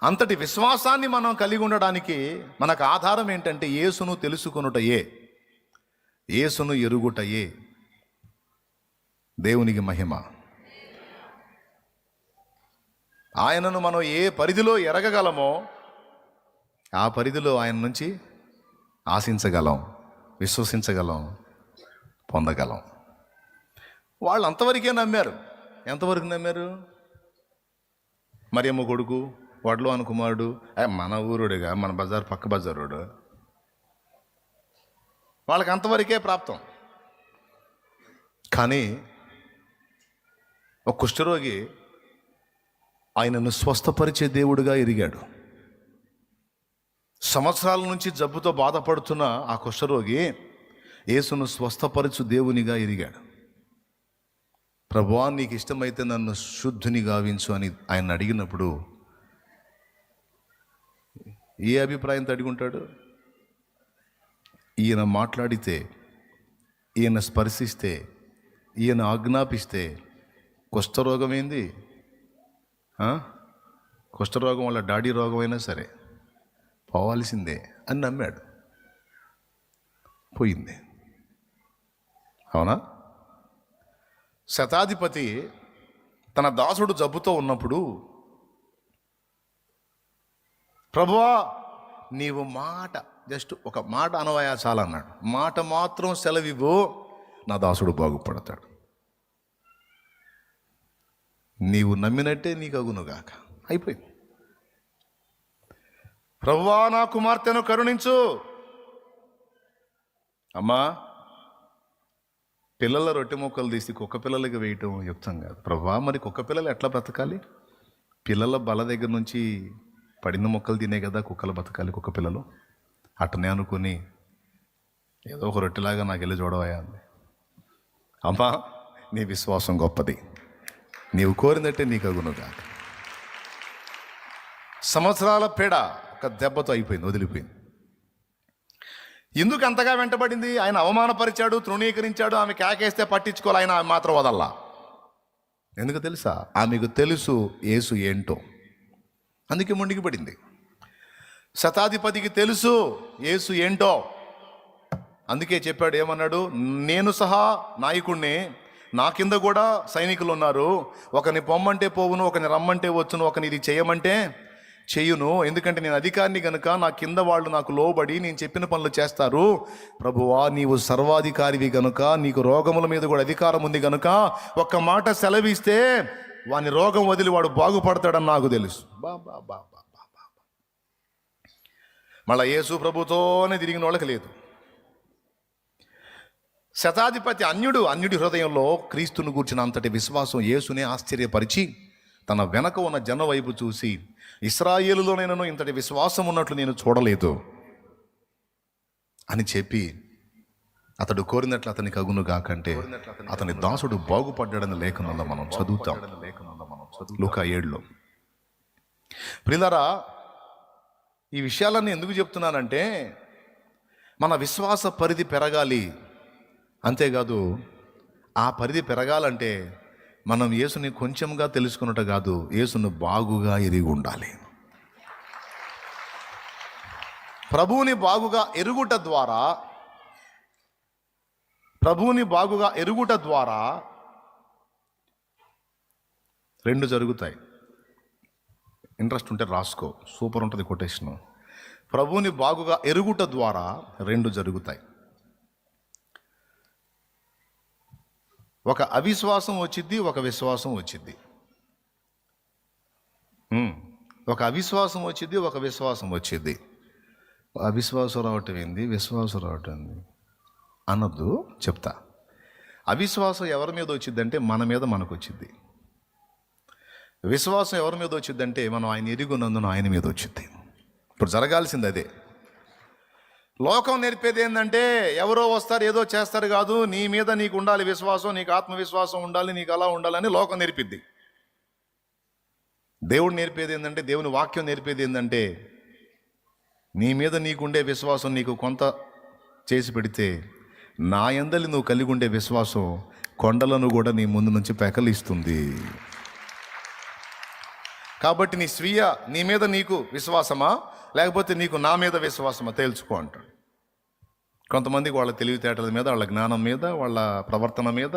A: అంతటి విశ్వాసాన్ని మనం కలిగి ఉండడానికి మనకు ఆధారం ఏంటంటే యేసును తెలుసుకొనుటయే, యేసును ఎరుగుటయే. దేవునికి మహిమ. ఆయనను మనం ఏ పరిధిలో ఎరగగలమో ఆ పరిధిలో ఆయన నుంచి ఆశించగలం, విశ్వసించగలం, పొందగలం. వాళ్ళు అంతవరకే నమ్మారు. ఎంతవరకు నమ్మారు? మరియమ్మ కొడుకు, వడ్లో అని కుమారుడు, మన ఊరుడుగా, మన బజార్ పక్క బజారుడు, వాళ్ళకి అంతవరకే ప్రాప్తం. కానీ ఒక కుష్ఠరోగి ఆయనను స్వస్థపరిచే దేవుడిగా ఎరిగాడు. సంవత్సరాల నుంచి జబ్బుతో బాధపడుతున్న ఆ కుష్ఠరోగి యేసును స్వస్థపరచు దేవునిగా ఎరిగాడు. ప్రభువా, నీకు ఇష్టమైతే నన్ను శుద్ధుని గావించు అని ఆయన అడిగినప్పుడు ఏ అభిప్రాయంతో అడిగుంటాడు? ఈయన మాట్లాడితే, ఈయన స్పర్శిస్తే, ఈయన ఆజ్ఞాపిస్తే కుష్ఠరోగం ఏంది? కుష్ఠరోగం వల్ల డాడీ రోగమైనా సరే పోవాల్సిందే అని నమ్మాడు. పోయింది. అవునా? శతాధిపతి తన దాసుడు జబ్బుతో ఉన్నప్పుడు, ప్రభువా నీవు మాట, జస్ట్ ఒక మాట అనవయా చాలన్నాడు. మాట మాత్రం సెలవివ్వు, నా దాసుడు బాగుపడతాడు. నీవు నమ్మినట్టే నీకు అగునుగాక. అయిపోయింది. ప్రభువా నా కుమార్తెను కరుణించు. అమ్మా, పిల్లల రొట్టె ముక్కలు తీసి కుక్క పిల్లలకి వేయటం యుక్తం కాదు. ప్రభువా, మరి కుక్క పిల్లలు ఎట్లా బ్రతకాలి? పిల్లల బల దగ్గర నుంచి పడిన మొక్కలు తినే కదా కుక్కలు బతకాలి, కుక్క పిల్లలు. అట్టనే అనుకుని ఏదో ఒక రొట్టెలాగా నాకు వెళ్ళి చూడవయా అంది. అమ్మా, నీ విశ్వాసం గొప్పది, నీవు కోరినట్టే నీకు అగునుగా. సంవత్సరాల పేడ ఒక దెబ్బతో అయిపోయింది, వదిలిపోయింది. ఎందుకు అంతగా వెంటబడింది? ఆయన అవమానపరిచాడు, తృణీకరించాడు. ఆమె కేకేస్తే పట్టించుకోవాలి, ఆయన ఆమె మాత్రం వదల్లా. ఎందుకు తెలుసా? ఆమెకు తెలుసు యేసు ఏంటో, అందుకే ముందుకు పడింది. శతాధిపతికి తెలుసు యేసు ఏంటో, అందుకే చెప్పాడు. ఏమన్నాడు? నేను సహా నాయకుడిని, నా కింద కూడా సైనికులు ఉన్నారు. ఒకరిని పొమ్మంటే పోవును, ఒకరిని రమ్మంటే వచ్చును, ఒకరిని ఇది చేయమంటే చెయ్యును. ఎందుకంటే నేను అధికారిని గనుక నా కింద వాళ్ళు నాకు లోబడి నేను చెప్పిన పనులు చేస్తారు. ప్రభువా, నీవు సర్వాధికారివి గనుక, నీకు రోగముల మీద కూడా అధికారం ఉంది గనుక ఒక్క మాట సెలవిస్తే వాని రోగం వదిలి వాడు బాగుపడతాడని నాకు తెలుసు. మళ్ళా యేసు ప్రభుతోనే తిరిగిన వాళ్ళకి లేదు. శతాధిపతి అన్యుడి హృదయంలో క్రీస్తును గూర్చిన అంతటి విశ్వాసం యేసునే ఆశ్చర్యపరిచి తన వెనక ఉన్న జన వైపు చూసి, ఇశ్రాయేలులోనైనా ఇంతటి విశ్వాసం ఉన్నట్లు నేను చూడలేదు అని చెప్పి, అతడు కోరినట్లు అతనికి అగును కాకంటే అతని దాసుడు బాగుపడ్డాడని లేఖనంలో మనం చదువుతాం. లూకా 7లో. ప్రియులారా, ఈ విషయాలన్నీ ఎందుకు చెప్తున్నానంటే, మన విశ్వాస పరిధి పెరగాలి. అంతేకాదు, ఆ పరిధి పెరగాలంటే మనం యేసుని కొంచెంగా తెలుసుకున్నట్టు కాదు, యేసును బాగుగా ఎరిగి ఉండాలి. ప్రభువుని బాగుగా ఎరుగుట ద్వారా రెండు జరుగుతాయి. ఇంట్రెస్ట్ ఉంటే రాసుకో, సూపర్ ఉంటుంది కొటేషన్. ప్రభువుని బాగుగా ఎరుగుట ద్వారా రెండు జరుగుతాయి. ఒక అవిశ్వాసం వచ్చిద్ది, ఒక విశ్వాసం వచ్చిద్ది. ఒక అవిశ్వాసం వచ్చిద్ది, ఒక విశ్వాసం వచ్చిద్ది. అవిశ్వాసం రావటం ఏంది, విశ్వాసం రావటం ఏంది అన్నద్దు, చెప్తా. అవిశ్వాసం ఎవరి మీద వచ్చిద్దంటే మన మీద మనకు వచ్చిద్ది. విశ్వాసం ఎవరి మీద వచ్చిద్దంటే మనం ఆయన ఎరుగున్నందున ఆయన మీద వచ్చిద్ది. ఇప్పుడు జరగాల్సింది అదే. లోకం నేర్పేది ఏంటంటే ఎవరో వస్తారు ఏదో చేస్తారు కాదు, నీ మీద నీకు ఉండాలి విశ్వాసం, నీకు ఆత్మవిశ్వాసం ఉండాలి, నీకు అలా ఉండాలని లోకం నేర్పిద్ది. దేవుడు నేర్పేది ఏంటంటే, దేవుని వాక్యం నేర్పేది ఏంటంటే, నీ మీద నీకుండే విశ్వాసం నీకు కొంత చేసి పెడితే నా యందలి నువ్వు కలిగి ఉండే విశ్వాసం కొండలను కూడా నీ ముందు నుంచి పెకలిస్తుంది. కాబట్టి నీ మీద నీకు విశ్వాసమా, లేకపోతే నీకు నా మీద విశ్వాసమా తేల్చుకో అంటాడు. కొంతమందికి వాళ్ళ తెలివితేటల మీద, వాళ్ళ జ్ఞానం మీద, వాళ్ళ ప్రవర్తన మీద,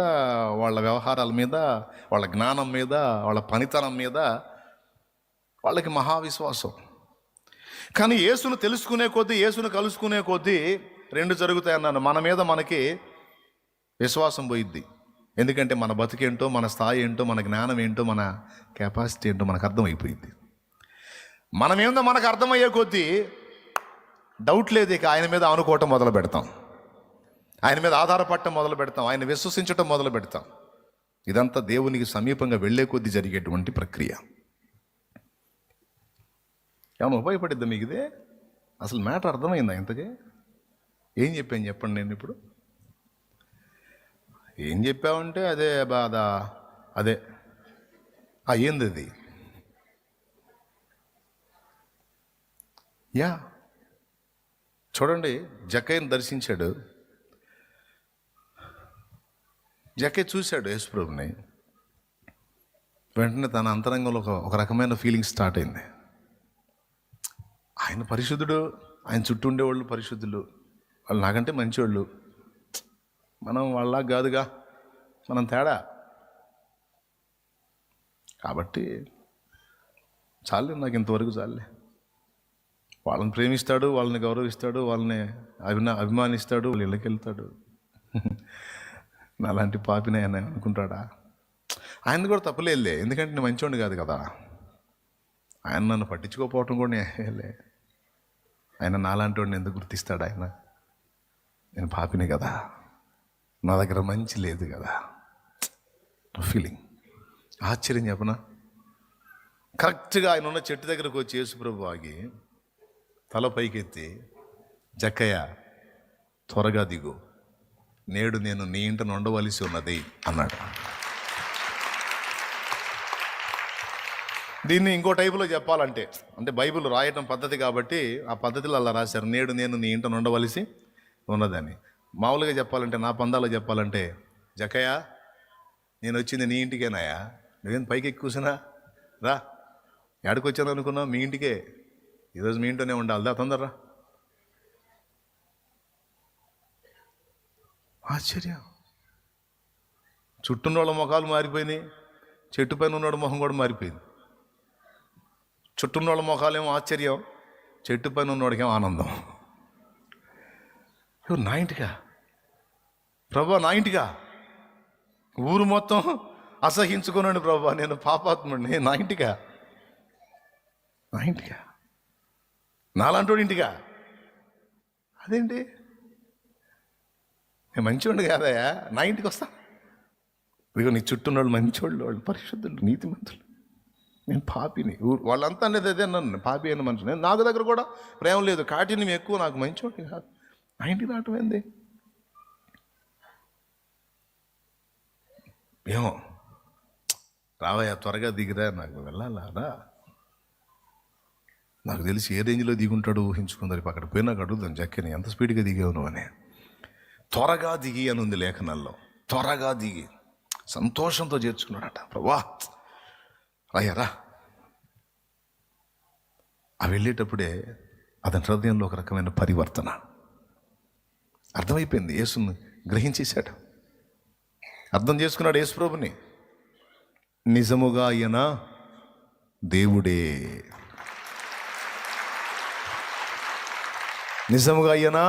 A: వాళ్ళ వ్యవహారాల మీద, వాళ్ళ జ్ఞానం మీద, వాళ్ళ పనితనం మీద వాళ్ళకి మహావిశ్వాసం. కానీ యేసును తెలుసుకునే కొద్దీ, యేసును కలుసుకునే కొద్దీ రెండు జరుగుతాయి అన్నాను. మన మీద మనకి విశ్వాసం పోయిద్ది. ఎందుకంటే మన బతికేంటో, మన స్థాయి ఏంటో, మన జ్ఞానం ఏంటో, మన కెపాసిటీ ఏంటో మనకు అర్థమైపోయింది. మనమేందో మనకు అర్థమయ్యే కొద్దీ డౌట్ లేదు, ఇక ఆయన మీద అనుకోవటం మొదలు పెడతాం. ఆయన మీద ఆధారపడటం మొదలు పెడతాం, ఆయన విశ్వసించటం మొదలు పెడతాం. ఇదంతా దేవునికి సమీపంగా వెళ్ళే కొద్దీ జరిగేటువంటి ప్రక్రియ. ఏమైనా ఉపయోగపడిద్దా మీకు ఇదే? అసలు మ్యాటర్ అర్థమైందా ఇంతకీ? ఏం చెప్పాను చెప్పండి. నేను ఇప్పుడు ఏం చెప్పావంటే అదే బాధ, అదే ఏంది అది? యా, చూడండి, జక్కయ్యను దర్శించాడు. జక్కయ్య చూశాడు యేసుప్రభుని. వెంటనే తన అంతరంగంలో ఒక రకమైన ఫీలింగ్ స్టార్ట్ అయింది. ఆయన పరిశుద్ధుడు, ఆయన చుట్టూ ఉండేవాళ్ళు పరిశుద్ధులు, వాళ్ళు నాకంటే మంచివాళ్ళు, మనం వాళ్ళ కాదుగా, మనం తేడా. కాబట్టి చాలే, నాకు ఇంతవరకు చాలే. వాళ్ళని ప్రేమిస్తాడు, వాళ్ళని గౌరవిస్తాడు, వాళ్ళని అభిమానిస్తాడు, వాళ్ళ ఇళ్ళకి వెళ్తాడు. నాలాంటి పాపినే ఆయన అనుకుంటాడా? ఆయన కూడా తప్పులేదులే, ఎందుకంటే నేను మంచివాడిని కాదు కదా. ఆయన నన్ను పట్టించుకోకపోవటం కూడా నేలే. ఆయన నాలాంటి వాడిని ఎందుకు గుర్తిస్తాడు? ఆయన నేను పాపినే కదా, నా దగ్గర మంచి లేదు కదా. ఫీలింగ్ ఆశ్చర్యం చెప్పనా? కరెక్ట్గా ఆయన ఉన్న చెట్టు దగ్గరకు వచ్చి యేసుప్రభు ఆగి తల పైకెత్తి, జక్కయ్య త్వరగా దిగు, నేడు నేను నీ ఇంట ఉండవలసి ఉన్నది అన్నాడు. దీన్ని ఇంకో టైపులో చెప్పాలంటే, అంటే బైబిల్ రాయటం పద్ధతి కాబట్టి ఆ పద్ధతిలో అలా రాశారు, నేడు నేను నీ ఇంట ఉండవలసి ఉన్నదని. మామూలుగా చెప్పాలంటే, నా పందాలో చెప్పాలంటే, జక్కయ్య నేను వచ్చింది నీ ఇంటికేనాయా, నువ్వేం పైకి ఎక్కువసినా రా, ఎక్కడికి వచ్చాను అనుకున్నావు? మీ ఇంటికే, ఈరోజు మీ ఇంట్లోనే ఉండాలి, దా తొందరరా. ఆశ్చర్యం, చుట్టూ వాళ్ళ ముఖాలు మారిపోయినాయి, చెట్టు పైన ఉన్నవాడు ముఖం కూడా మారిపోయింది. చుట్టూ వాళ్ళ ముఖాలేమో ఆశ్చర్యం, చెట్టు పైన ఉన్నవాడికేమో ఆనందం. నా ఇంటిగా ప్రభా, నా ఇంటిగా, ఊరు మొత్తం అసహించుకున్నాడు ప్రభా, నేను పాపాత్ముడిని, నా ఇంటిగా, నా ఇంటిగా, నాలాంటి ఇంటిగా. అదేంటి, నేను మంచివాడిని కాదయా, నా ఇంటికి వస్తా. ఇదిగో నీ చుట్టూ వాళ్ళు మంచివాళ్ళు, వాళ్ళు పరిశుద్ధులు, నీతిమంతులు, నేను పాపిని. వాళ్ళంతా అనేది అదే నన్ను పాపి అయిన మనిషి. నేను నాకు దగ్గర కూడా ప్రేమ లేదు, కాటిని ఎక్కువ, నాకు మంచివాడిని కాదు, నా ఇంటికి రావటం ఏంది? ఏమో రావయ్యా, త్వరగా దిగిరా, నాకు వెళ్ళాలా. నాకు తెలిసి ఏ రేంజ్లో దిగుంటాడు ఊహించుకుందరు. అక్కడ పోయి నాకు అడుగుతాను, జక్కని ఎంత స్పీడ్గా దిగావు నువ్వు అని. త్వరగా దిగి అని ఉంది లేఖనాల్లో. త్వరగా దిగి సంతోషంతో చేర్చుకున్నాడట. ప్రభా రాయరా. ఆ వెళ్ళేటప్పుడే అతని హృదయంలో ఒక రకమైన పరివర్తన అర్థమైపోయింది. యేసుని గ్రహించేశాడు, అర్థం చేసుకున్నాడు యేసుప్రభుని. నిజముగా ఆయన దేవుడే, నిజముగా ఆయన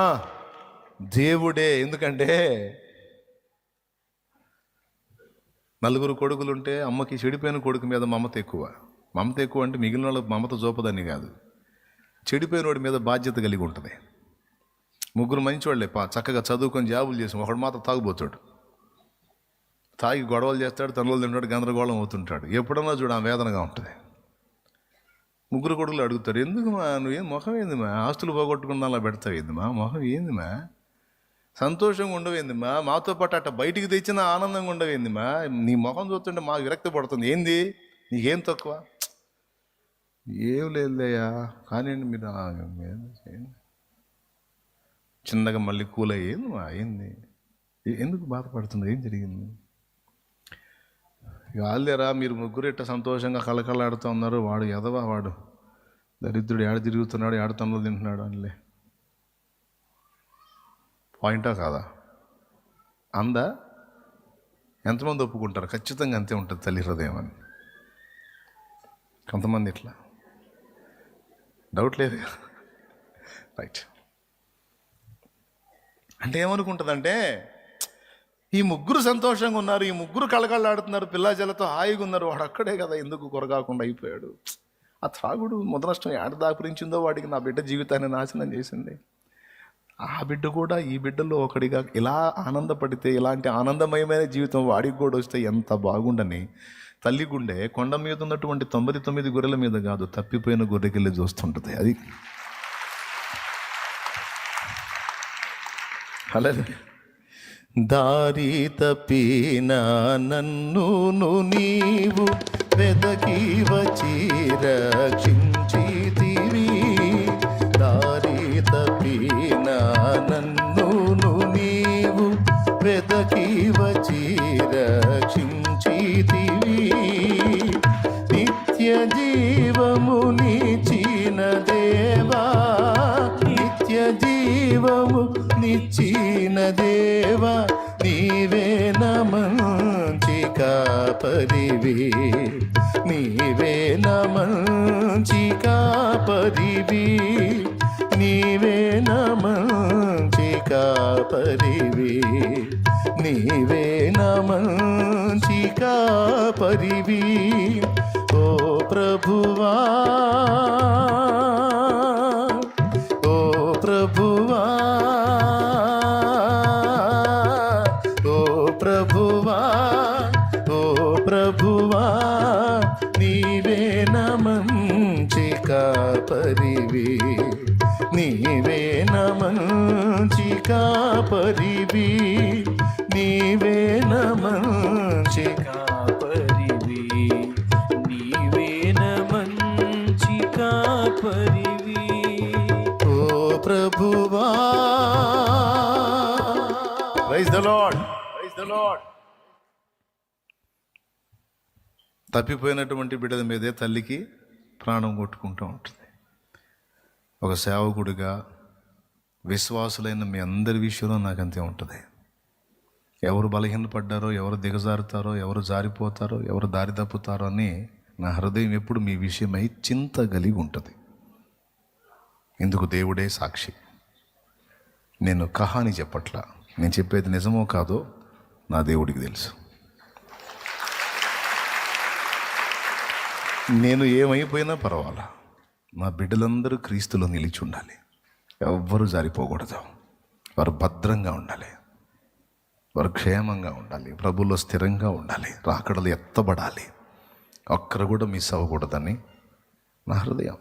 A: దేవుడే. ఎందుకంటే నలుగురు కొడుకులుంటే అమ్మకి చెడిపోయిన కొడుకు మీద మమత ఎక్కువ. మమత ఎక్కువ అంటే మిగిలిన వాళ్ళకి మమత చూపదని కాదు, చెడిపోయిన వాడి మీద బాధ్యత కలిగి ఉంటుంది. ముగ్గురు మంచివాళ్ళే, చక్కగా చదువుకొని జాబులు చేసి, ఒకడు మాత్రం తాగుబోతాడు, తాగి గొడవలు చేస్తాడు, తనులు తింటాడు, గందరగోళం అవుతుంటాడు. ఎప్పుడన్నా చూడ వేదనగా ఉంటుంది. ముగ్గురు కొడుకులు అడుగుతారు, ఎందుకుమా నువ్వేం ముఖం ఏందిమా, ఆస్తులు పోగొట్టుకున్న అలా పెడతావు ఏందిమా, ముఖం ఏందిమా, సంతోషంగా ఉండవేందిమా, మాతో పాటు అట్ట బయటికి తెచ్చిన ఆనందంగా ఉండవేందిమా, నీ ముఖం చూస్తుంటే మాకు విరక్తి పడుతుంది, ఏంది నీకేం తక్కువ? ఏం లేదయ్యా, కానీ మీరు చిన్నగా మళ్ళీ కూల్ అయ్యేందిమా, ఏంది, ఎందుకు బాధపడుతున్నారు, ఏం జరిగింది? వాళ్ళేరా మీరు ముగ్గురు ఇట్ట సంతోషంగా కళకళాడుతూ ఉన్నారు, వాడు ఎదవా, వాడు దరిద్రుడు, ఏడ తిరుగుతున్నాడు, ఏడ తనులు తింటున్నాడు అనిలే. పాయింటా కాదా? అందా? ఎంతమంది ఒప్పుకుంటారు? ఖచ్చితంగా అంతే ఉంటుంది తల్లి హృదయం అని. కొంతమంది ఇట్లా డౌట్ లేదు, రైట్. అంటే ఏమనుకుంటుందంటే, ఈ ముగ్గురు సంతోషంగా ఉన్నారు, ఈ ముగ్గురు కళకళలాడుతున్నారు, పిల్లాజలతో హాయిగా ఉన్నారు, వాడు అక్కడే కదా ఎందుకు కొరగాకుండా అయిపోయాడు. ఆ త్రాగుడు ముదనష్టం ఏడ దాపురించిందో వాడికి, నా బిడ్డ జీవితాన్ని నాశనం చేసింది. ఆ బిడ్డ కూడా ఈ బిడ్డలో ఒకడిగా ఇలా ఆనందపడితే, ఇలాంటి ఆనందమయమైన జీవితం వాడికి కూడా వస్తే ఎంత బాగుండని తల్లి గుండె కొండ మీద ఉన్నటువంటి 99 గొర్రెల మీద కాదు, తప్పిపోయిన గొర్రెకెళ్ళి చూస్తుంటుంది. అది అలా దారి తప్పిన నన్ను నీవు వెదకి వచ్చి రక్షించితివి. దారి తప్పిన నన్ను నీవు వెదకి వచ్చి రక్షించితివి. నిత్య జీవమునిచ్చిన దేవా, నిత్య జీవము నిచ్చిన దేవా, నీవే నా మంచి కాపరివి, నీవే నా మంచి కాపరివి, నీవే నా మంచి కాపరివి, నీవే నా మంచి కాపరివి. ఓ ప్రభువా, ఓ ప్రభువా, ఓ ప్రభువా, ఓ ప్రభువా, నీవే నా మంచి కాపరివి, నీవే నా మంచి కాపరివి, నీవే నా మంచి కాపరివి, నీవే నా మంచి కాపరివి. ఓ ప్రభువా. Praise the Lord, praise the Lord. తప్పిపోయినటువంటి బిడ్డల మీదే తల్లికి ప్రాణం కొట్టుకుంటూ ఉంటుంది. ఒక సేవకుడిగా విశ్వాసులైన మీ అందరి విషయంలో నాకు అంతే ఉంటుంది. ఎవరు బలహీనపడ్డారో, ఎవరు దిగజారుతారో, ఎవరు జారిపోతారో, ఎవరు దారి తప్పుతారో అని నా హృదయం ఎప్పుడు మీ విషయమై చింత కలిగి ఉంటుంది. ఇందుకు దేవుడే సాక్షి. నేను కహాని చెప్పట్లా, నేను చెప్పేది నిజమో కాదో నా దేవుడికి తెలుసు. నేను ఏమైపోయినా పర్వాలా, నా బిడ్డలందరూ క్రీస్తులో నిలిచి ఉండాలి. ఎవ్వరూ జారిపోకూడదు. వారు భద్రంగా ఉండాలి, వారు క్షేమంగా ఉండాలి, ప్రభువులో స్థిరంగా ఉండాలి, రాకడలు ఎత్తబడాలి, ఒక్కరు కూడా మిస్ అవ్వకూడదని నా హృదయం.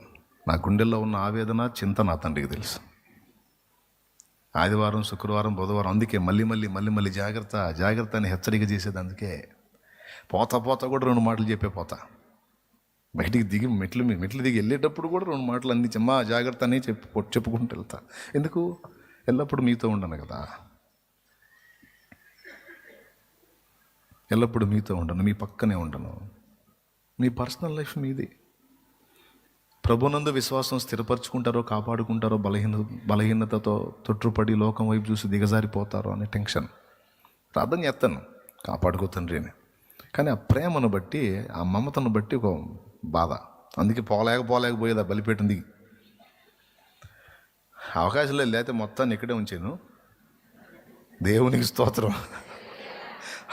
A: నా గుండెల్లో ఉన్న ఆవేదన, చింత నా తండ్రికి తెలుసు. ఆదివారం, శుక్రవారం, బుధవారం అందుకే మళ్ళీ జాగ్రత్త జాగ్రత్త అని హెచ్చరిక చేసేది. అందుకే పోతా కూడా 2 మాటలు చెప్పే పోతా. బయటికి దిగి మెట్లు దిగి వెళ్ళేటప్పుడు కూడా 2 మాటలు అన్ని చెమ్మా జాగ్రత్త అని చెప్పుకుంటూ వెళ్తా. ఎందుకు? ఎల్లప్పుడూ మీతో ఉండను కదా, ఎల్లప్పుడూ మీతో ఉండను, మీ పక్కనే ఉండను. మీ పర్సనల్ లైఫ్ మీది. ప్రభునందు విశ్వాసం స్థిరపరచుకుంటారో, కాపాడుకుంటారో, బలహీనతతో తొట్టుపడి లోకం వైపు చూసి దిగజారిపోతారో అనే టెన్షన్. ప్రార్థన చేస్తాను, కాపాడుకో తండ్రి అని. కానీ ఆ ప్రేమను బట్టి, ఆ మమతను బట్టి ఒక బాధ. అందుకే పోలేకపోయేది ఆ బలిపీఠం దిగి. అవకాశం లేకపోతే మొత్తాన్ని ఇక్కడే ఉంచాను. దేవునికి స్తోత్రం,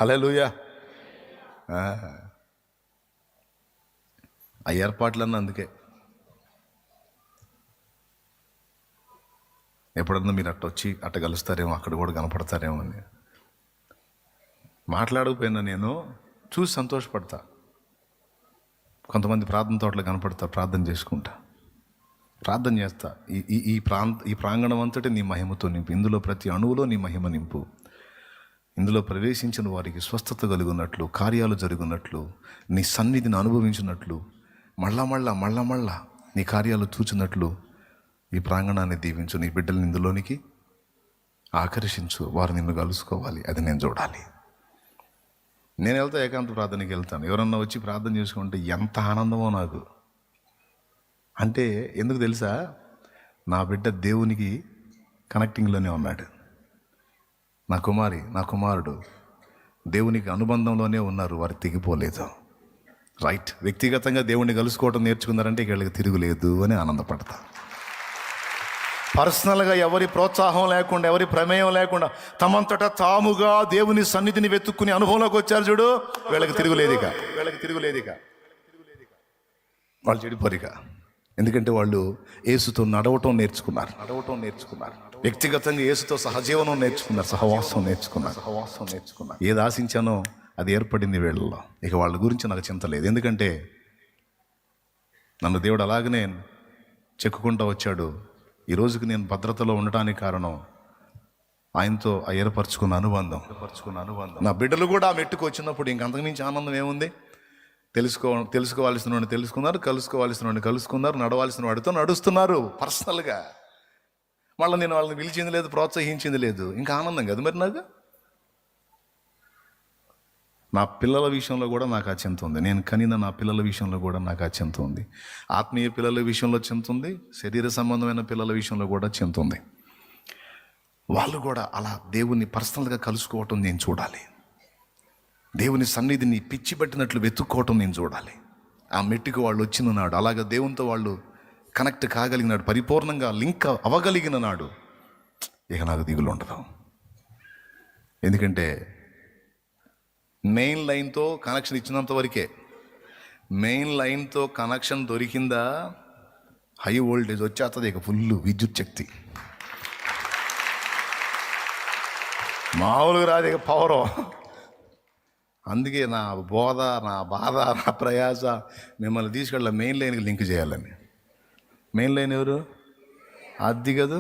A: హల్లెలూయా. ఆ ఏర్పాట్లన్నీ అందుకే. ఎప్పుడన్నా మీరు అట్ట కలుస్తారేమో, అక్కడ కూడా కనపడతారేమో అని మాట్లాడకపోయినా నేను చూసి సంతోషపడతా. కొంతమంది ప్రార్థన తోటలో కనపడతా, ప్రార్థన చేసుకుంటా, ప్రార్థన చేస్తా. ఈ ప్రాంగణం అంతటి నీ మహిమతో నింపు, ఇందులో ప్రతి అణువులో నీ మహిమ నింపు. ఇందులో ప్రవేశించిన వారికి స్వస్థత కలుగున్నట్లు, కార్యాలు జరుగున్నట్లు, నీ సన్నిధిని అనుభవించినట్లు, మళ్ళా నీ కార్యాలు చూచినట్లు ఈ ప్రాంగణాన్ని దీవించు. నీ బిడ్డల్ని ఇందులోనికి ఆకర్షించు. వారు నిన్ను కలుసుకోవాలి, అది నేను చూడాలి. నేను వెళ్తా, ఏకాంత ప్రార్థనకి వెళ్తాను. ఎవరన్నా వచ్చి ప్రార్థన చేసుకుంటే ఎంత ఆనందమో నాకు. అంటే ఎందుకు తెలుసా? నా బిడ్డ దేవునికి కనెక్టింగ్లోనే ఉన్నాడు. నా కుమారి, నా కుమారుడు దేవునికి అనుబంధంలోనే ఉన్నారు, వారు తెగిపోలేదు. రైట్. వ్యక్తిగతంగా దేవుణ్ణి కలుసుకోవడం నేర్చుకున్నారంటే వీళ్ళకి తిరుగులేదు అని ఆనందపడతా. పర్సనల్గా ఎవరి ప్రోత్సాహం లేకుండా, ఎవరి ప్రమేయం లేకుండా తమంతటా తాముగా దేవుని సన్నిధిని వెతుక్కుని అనుభవంలోకి వచ్చారు చూడు, వీళ్ళకి తిరుగులేదిక. వాళ్ళు చెడిపోరిక. ఎందుకంటే వాళ్ళు యేసుతో నడవటం నేర్చుకున్నారు. వ్యక్తిగతంగా యేసుతో సహజీవనం నేర్చుకున్నారు, సహవాసం నేర్చుకున్నారు. ఏది ఆశించానో అది ఏర్పడింది వీళ్ళలో. ఇక వాళ్ళ గురించి నాకు చింత లేదు. ఎందుకంటే నన్ను దేవుడు అలాగనే చెక్కుకుంటూ వచ్చాడు. ఈ రోజుకి నేను భద్రతలో ఉండటానికి కారణం ఆయనతో ఏర్పరచుకున్న అనుబంధం. నా బిడ్డలు కూడా ఆ మెట్టుకు వచ్చినప్పుడు ఇంకంతకుమించి ఆనందం ఏముంది? తెలుసుకోవాల్సిన వాడిని తెలుసుకున్నారు, కలుసుకోవాల్సిన వాడిని కలుసుకున్నారు, నడవాల్సిన వాడితో నడుస్తున్నారు పర్సనల్గా. మళ్ళీ నేను వాళ్ళని పిలిచింది లేదు, ప్రోత్సహించింది లేదు. ఇంకా ఆనందం కదా మరి నాకు. నా పిల్లల విషయంలో కూడా నాకు ఆ చింత ఉంది. నేను కనిన నా పిల్లల విషయంలో కూడా నాకు ఆ చింత ఉంది. ఆత్మీయ పిల్లల విషయంలో చింత ఉంది, శరీర సంబంధమైన పిల్లల విషయంలో కూడా చింత ఉంది. వాళ్ళు కూడా అలా దేవుణ్ణి పర్సనల్గా కలుసుకోవటం నేను చూడాలి. దేవుని సన్నిధిని పిచ్చి పట్టినట్లు వెతుక్కోవటం నేను చూడాలి. ఆ మెట్టుకు వాళ్ళు వచ్చిన నాడు, అలాగే దేవునితో వాళ్ళు కనెక్ట్ కాగలిగినాడు, పరిపూర్ణంగా లింక్ అవ్వగలిగిన నాడు ఇక నాకు దిగులు ఉండదు. ఎందుకంటే మెయిన్ లైన్తో కనెక్షన్ ఇచ్చినంత వరకే. మెయిన్ లైన్తో కనెక్షన్ దొరికిందా హై వోల్టేజ్ వచ్చేస్తుంది. ఇక ఫుల్ విద్యుత్ శక్తి మామూలుగా రాదు, ఇక పవరు. అందుకే నా బోధ, నా బాధ, నా ప్రయాస మిమ్మల్ని తీసుకెళ్ళి మెయిన్ లైన్కి లింక్ చేయాలని. మెయిన్ లైన్ ఎవరు? అది కదా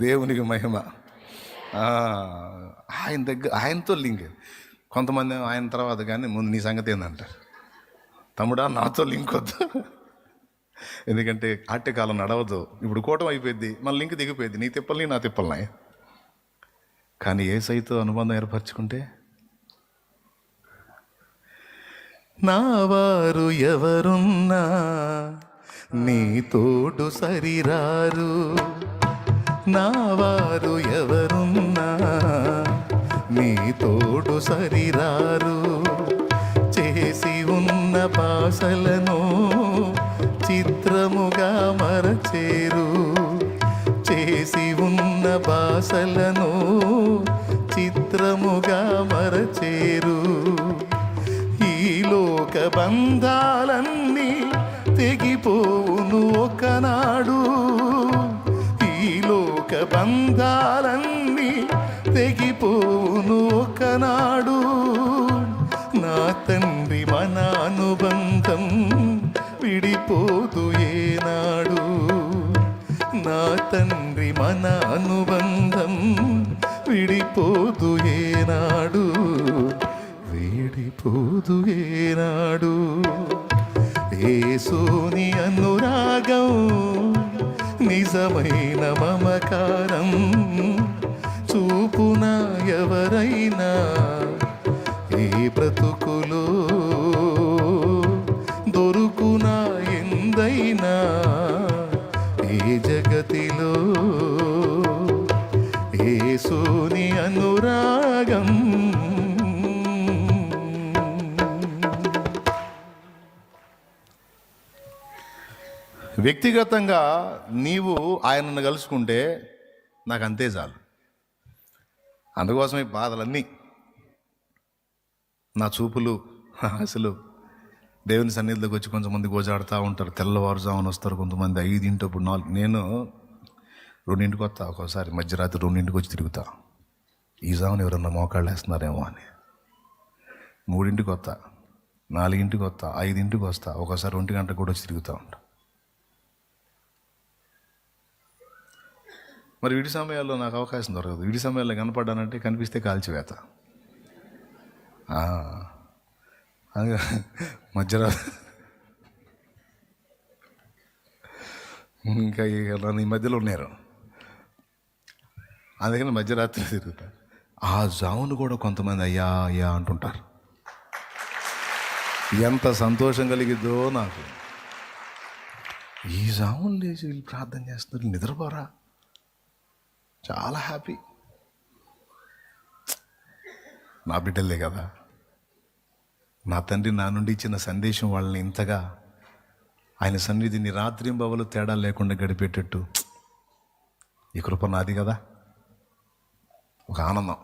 A: దేవునికి మహిమ. ఆయన దగ్గర ఆయనతో లింక్. కొంతమంది ఆయన తర్వాత కానీ ముందు నీ సంగతి ఏందంటారు. తమ్ముడా నాతో లింక్ వద్దు, ఎందుకంటే ఆట్యకాలం నడవదు. ఇప్పుడు కూటమి అయిపోయింది, మళ్ళీ లింక్ దిగిపోయింది. నీ తిప్పల్ని నా తిప్పల్ని. కానీ యేసయ్యతో అనుబంధం ఏర్పరచుకుంటే నా వారు ఎవరున్నా నీ తోడు సరిరారు, నా వారు ఎవరున్నా నీ తోడు సరిరారు. చేసి ఉన్న భాషలను చిత్రముగా మరచేరు, చేసి ఉన్న భాషలను చిత్రముగా మరచేరు. ఈ లోక బంధాలన్నీ తెగిపోవును ఒకనాడు, ఈ లోక బంధాలన్నీ తెగిపోవును ఒకనాడు. నా తండ్రి మన అనుబంధం విడిపోదు ఏనాడు, నా తండ్రి మన అనుబంధం విడిపోదు ఏనాడు, విడిపోదు ఏనాడు. యేసుని అనురాగం నిజమైన మమకారం చూపున ఎవరైనా ఏ బ్రతుకులో దొరుకునా ఎందైనా ఏ జగతిలో యేసుని అనురాగం. వ్యక్తిగతంగా నీవు ఆయనను కలుసుకుంటే నాకు అంతే చాలు. అందుకోసం ఈ బాధలన్నీ, నా చూపులు, ఆశలు దేవుని సన్నిధిలోకి వచ్చి కొంతమంది గోజాడుతూ ఉంటారు. తెల్లవారుజామున వస్తారు కొంతమంది 5 అప్పుడు 4. నేను 2 వస్తా, ఒక్కోసారి మధ్యరాత్రి 2 వచ్చి తిరుగుతా. ఈ జామున ఎవరన్నా మోకాళ్ళు వేస్తున్నారేమో అని. 3 వస్తా, 4 వస్తా, 5 వస్తా, ఒక్కోసారి 1 గంటకు కూడా వచ్చి తిరుగుతూ ఉంటా. మరి విడి సమయాల్లో నాకు అవకాశం దొరకదు. విడి సమయాల్లో కనపడ్డానంటే కనిపిస్తే కాల్చివేత. అది మధ్యరాత్రి ఇంకా నన్ను ఈ మధ్యలో ఉన్నారు, అందుకని మధ్యరాత్రి తిరుగుతా. ఆ జామును కూడా కొంతమంది అయ్యా అయ్యా అంటుంటారు. ఎంత సంతోషం కలిగిద్దో నాకు. ఈ జామును లేచి వీళ్ళు ప్రార్థన చేస్తున్నారు, నిద్రపోరా, చాలా హ్యాపీ. నా బిడ్డలే కదా, నా తండ్రి నా నుండి ఇచ్చిన సందేశం వాళ్ళని ఇంతగా ఆయన సన్నిధిని రాత్రింబవలు తేడా లేకుండా గడిపేటట్టు ఈ కృప నాది కదా. ఒక ఆనందం.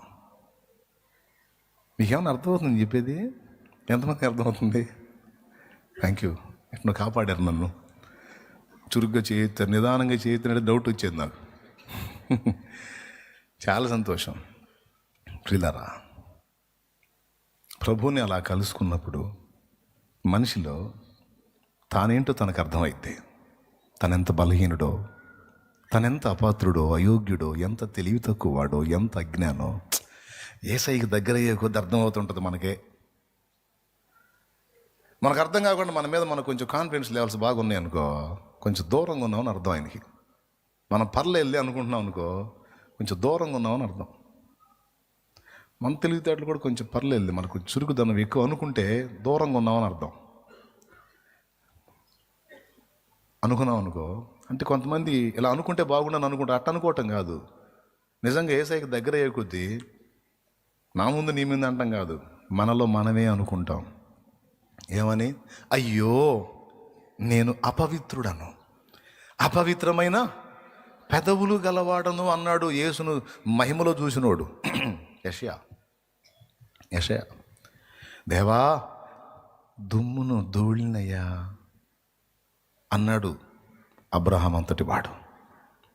A: మీకేమైనా అర్థమవుతుంది చెప్పేది? ఎంతమందికి అర్థమవుతుంది? Thank you. ఎట్లా కాపాడారు నన్ను. చురుగ్గా చేయొచ్చు, నిదానంగా చేయొచ్చు డౌట్ వచ్చేది నాకు. చాలా సంతోషం. ప్రియులారా, ప్రభువుని అలా కలుసుకున్నప్పుడు మనిషిలో తానేంటో తనకు అర్థమైతే, తనెంత బలహీనుడో, తనెంత అపాత్రుడో, అయోగ్యుడో, ఎంత తెలివి తక్కువవాడో, ఎంత అజ్ఞానో యేసయ్యకి దగ్గర అయ్యే కొద్ది అర్థమవుతుంటుంది మనకే. మనకు అర్థం కాకుండా మన మీద మనకు కొంచెం కాన్ఫిడెన్స్ లెవెల్స్ బాగున్నాయి అనుకో, కొంచెం దూరంగా ఉన్నామని అర్థం ఆయనకి. మనం పర్లేదు అనుకుంటున్నాం అనుకో, కొంచెం దూరంగా ఉన్నామని అర్థం. మన తెలివితేటలు కూడా కొంచెం పర్లేదు, మనకు చురుకుదనం ఎక్కువ అనుకుంటే దూరంగా ఉన్నామని అర్థం. అనుకున్నాం అనుకో, అంటే కొంతమంది ఇలా అనుకుంటే బాగుండని అనుకుంటే అట్ట అనుకోవటం కాదు. నిజంగా యేసయ్యకి దగ్గర అయ్యే కొద్దీ నా ముందు నీ మీద అంటాం కాదు, మనలో మనమే అనుకుంటాం. ఏమని? అయ్యో నేను అపవిత్రుడను, అపవిత్రమైన పెదవులు గలవాడను అన్నాడు యేసును మహిమలో చూసినోడు. యెషయా, దేవా దుమ్మును ధూళినయ్యా అన్నాడు అబ్రహాం అంతటి వాడు.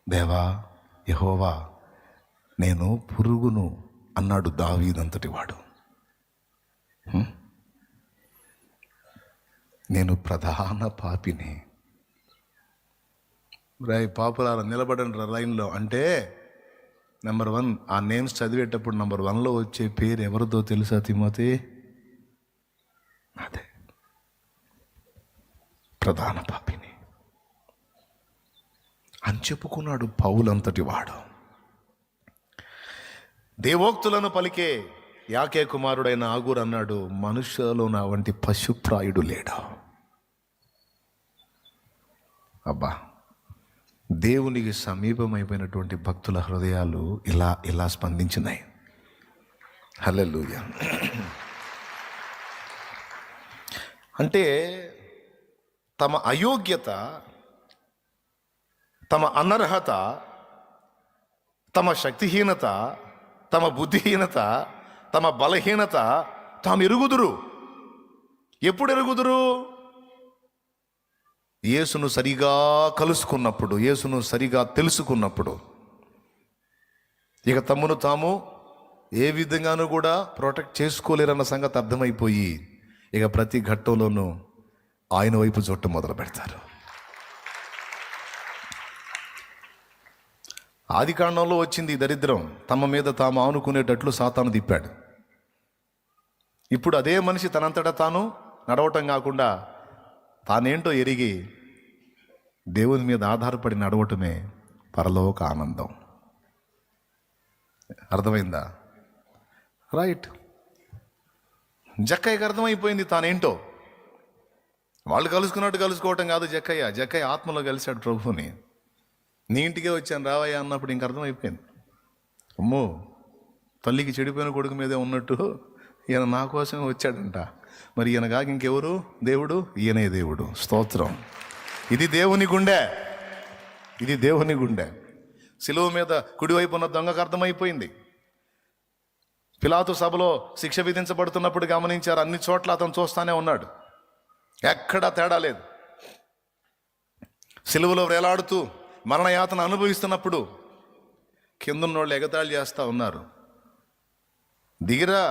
A: దేవా యెహోవా నేను పురుగును అన్నాడు దావీదంతటి వాడు. నేను ప్రధాన పాపిని. పాపులారా నిలబడండి లైన్లో అంటే నెంబర్ 1 ఆ నేమ్స్ చదివేటప్పుడు నెంబర్ 1లో వచ్చే పేరు ఎవరిదో తెలుసా తిమోతి? అదే ప్రధాన పాపిని అని చెప్పుకున్నాడు పౌలంతటి వాడు. దేవోక్తులను పలికే యాకే కుమారుడైన ఆగూర్ అన్నాడు, మనుష్యులలో నా వంటి పశుప్రాయుడు లేడా. అబ్బా, దేవునికి సమీపమైపోయినటువంటి భక్తుల హృదయాలు ఇలా స్పందించినాయి. హల్లెలూయా. అంటే తమ అయోగ్యత, తమ అనర్హత, తమ శక్తిహీనత, తమ బుద్ధిహీనత, తమ బలహీనత తాము ఎరుగుదురు. ఎప్పుడు ఎరుగుదురు? యేసును సరిగా కలుసుకున్నప్పుడు, యేసును సరిగా తెలుసుకున్నప్పుడు. ఇక తమను తాము ఏ విధంగానూ కూడా ప్రొటెక్ట్ చేసుకోలేరన్న సంగతి అర్థమైపోయి ఇక ప్రతి ఘట్టంలోనూ ఆయన వైపు చూడటం మొదలు పెడతారు. ఆది కాండంలో వచ్చింది ఈ దరిద్రం. తమ మీద తాము ఆనుకునేటట్లు సాతాను తిప్పాడు. ఇప్పుడు అదే మనిషి తనంతటా తాను నడవటం కాకుండా తానేంటో ఎరిగి దేవుని మీద ఆధారపడి నడవటమే పరలోక ఆనందం. అర్థమైందా? రైట్. జక్కయ్యకి అర్థమైపోయింది తానేంటో. వాళ్ళు కలుసుకున్నట్టు కలుసుకోవటం కాదు. జక్కయ్య ఆత్మలో కలిశాడు ప్రభువుని. నీ ఇంటికే వచ్చాను రావయ్యా అన్నప్పుడు ఇంక అర్థమైపోయింది. అమ్మో, తల్లికి చెడిపోయిన కొడుకు మీదే ఉన్నట్టు ఈయన నా కోసమే వచ్చాడంట. మరి ఈయన కాక ఇంకెవరు దేవుడు? ఈయనే దేవుడు. స్తోత్రం. ఇది దేవుని గుండె, ఇది దేవుని గుండె. సిలువ మీద కుడివైపు ఉన్న దొంగకు అర్థమైపోయింది. పిలాతు సభలో శిక్ష విధించబడుతున్నప్పుడు గమనించారు, అన్ని చోట్ల అతను చూస్తానే ఉన్నాడు, ఎక్కడా తేడా లేదు. సిలువలో వేలాడుతూ మరణయాతన అనుభవిస్తున్నప్పుడు కిందున్నోళ్ళు ఎగతాళి చేస్తూ ఉన్నారు. దిగిరా,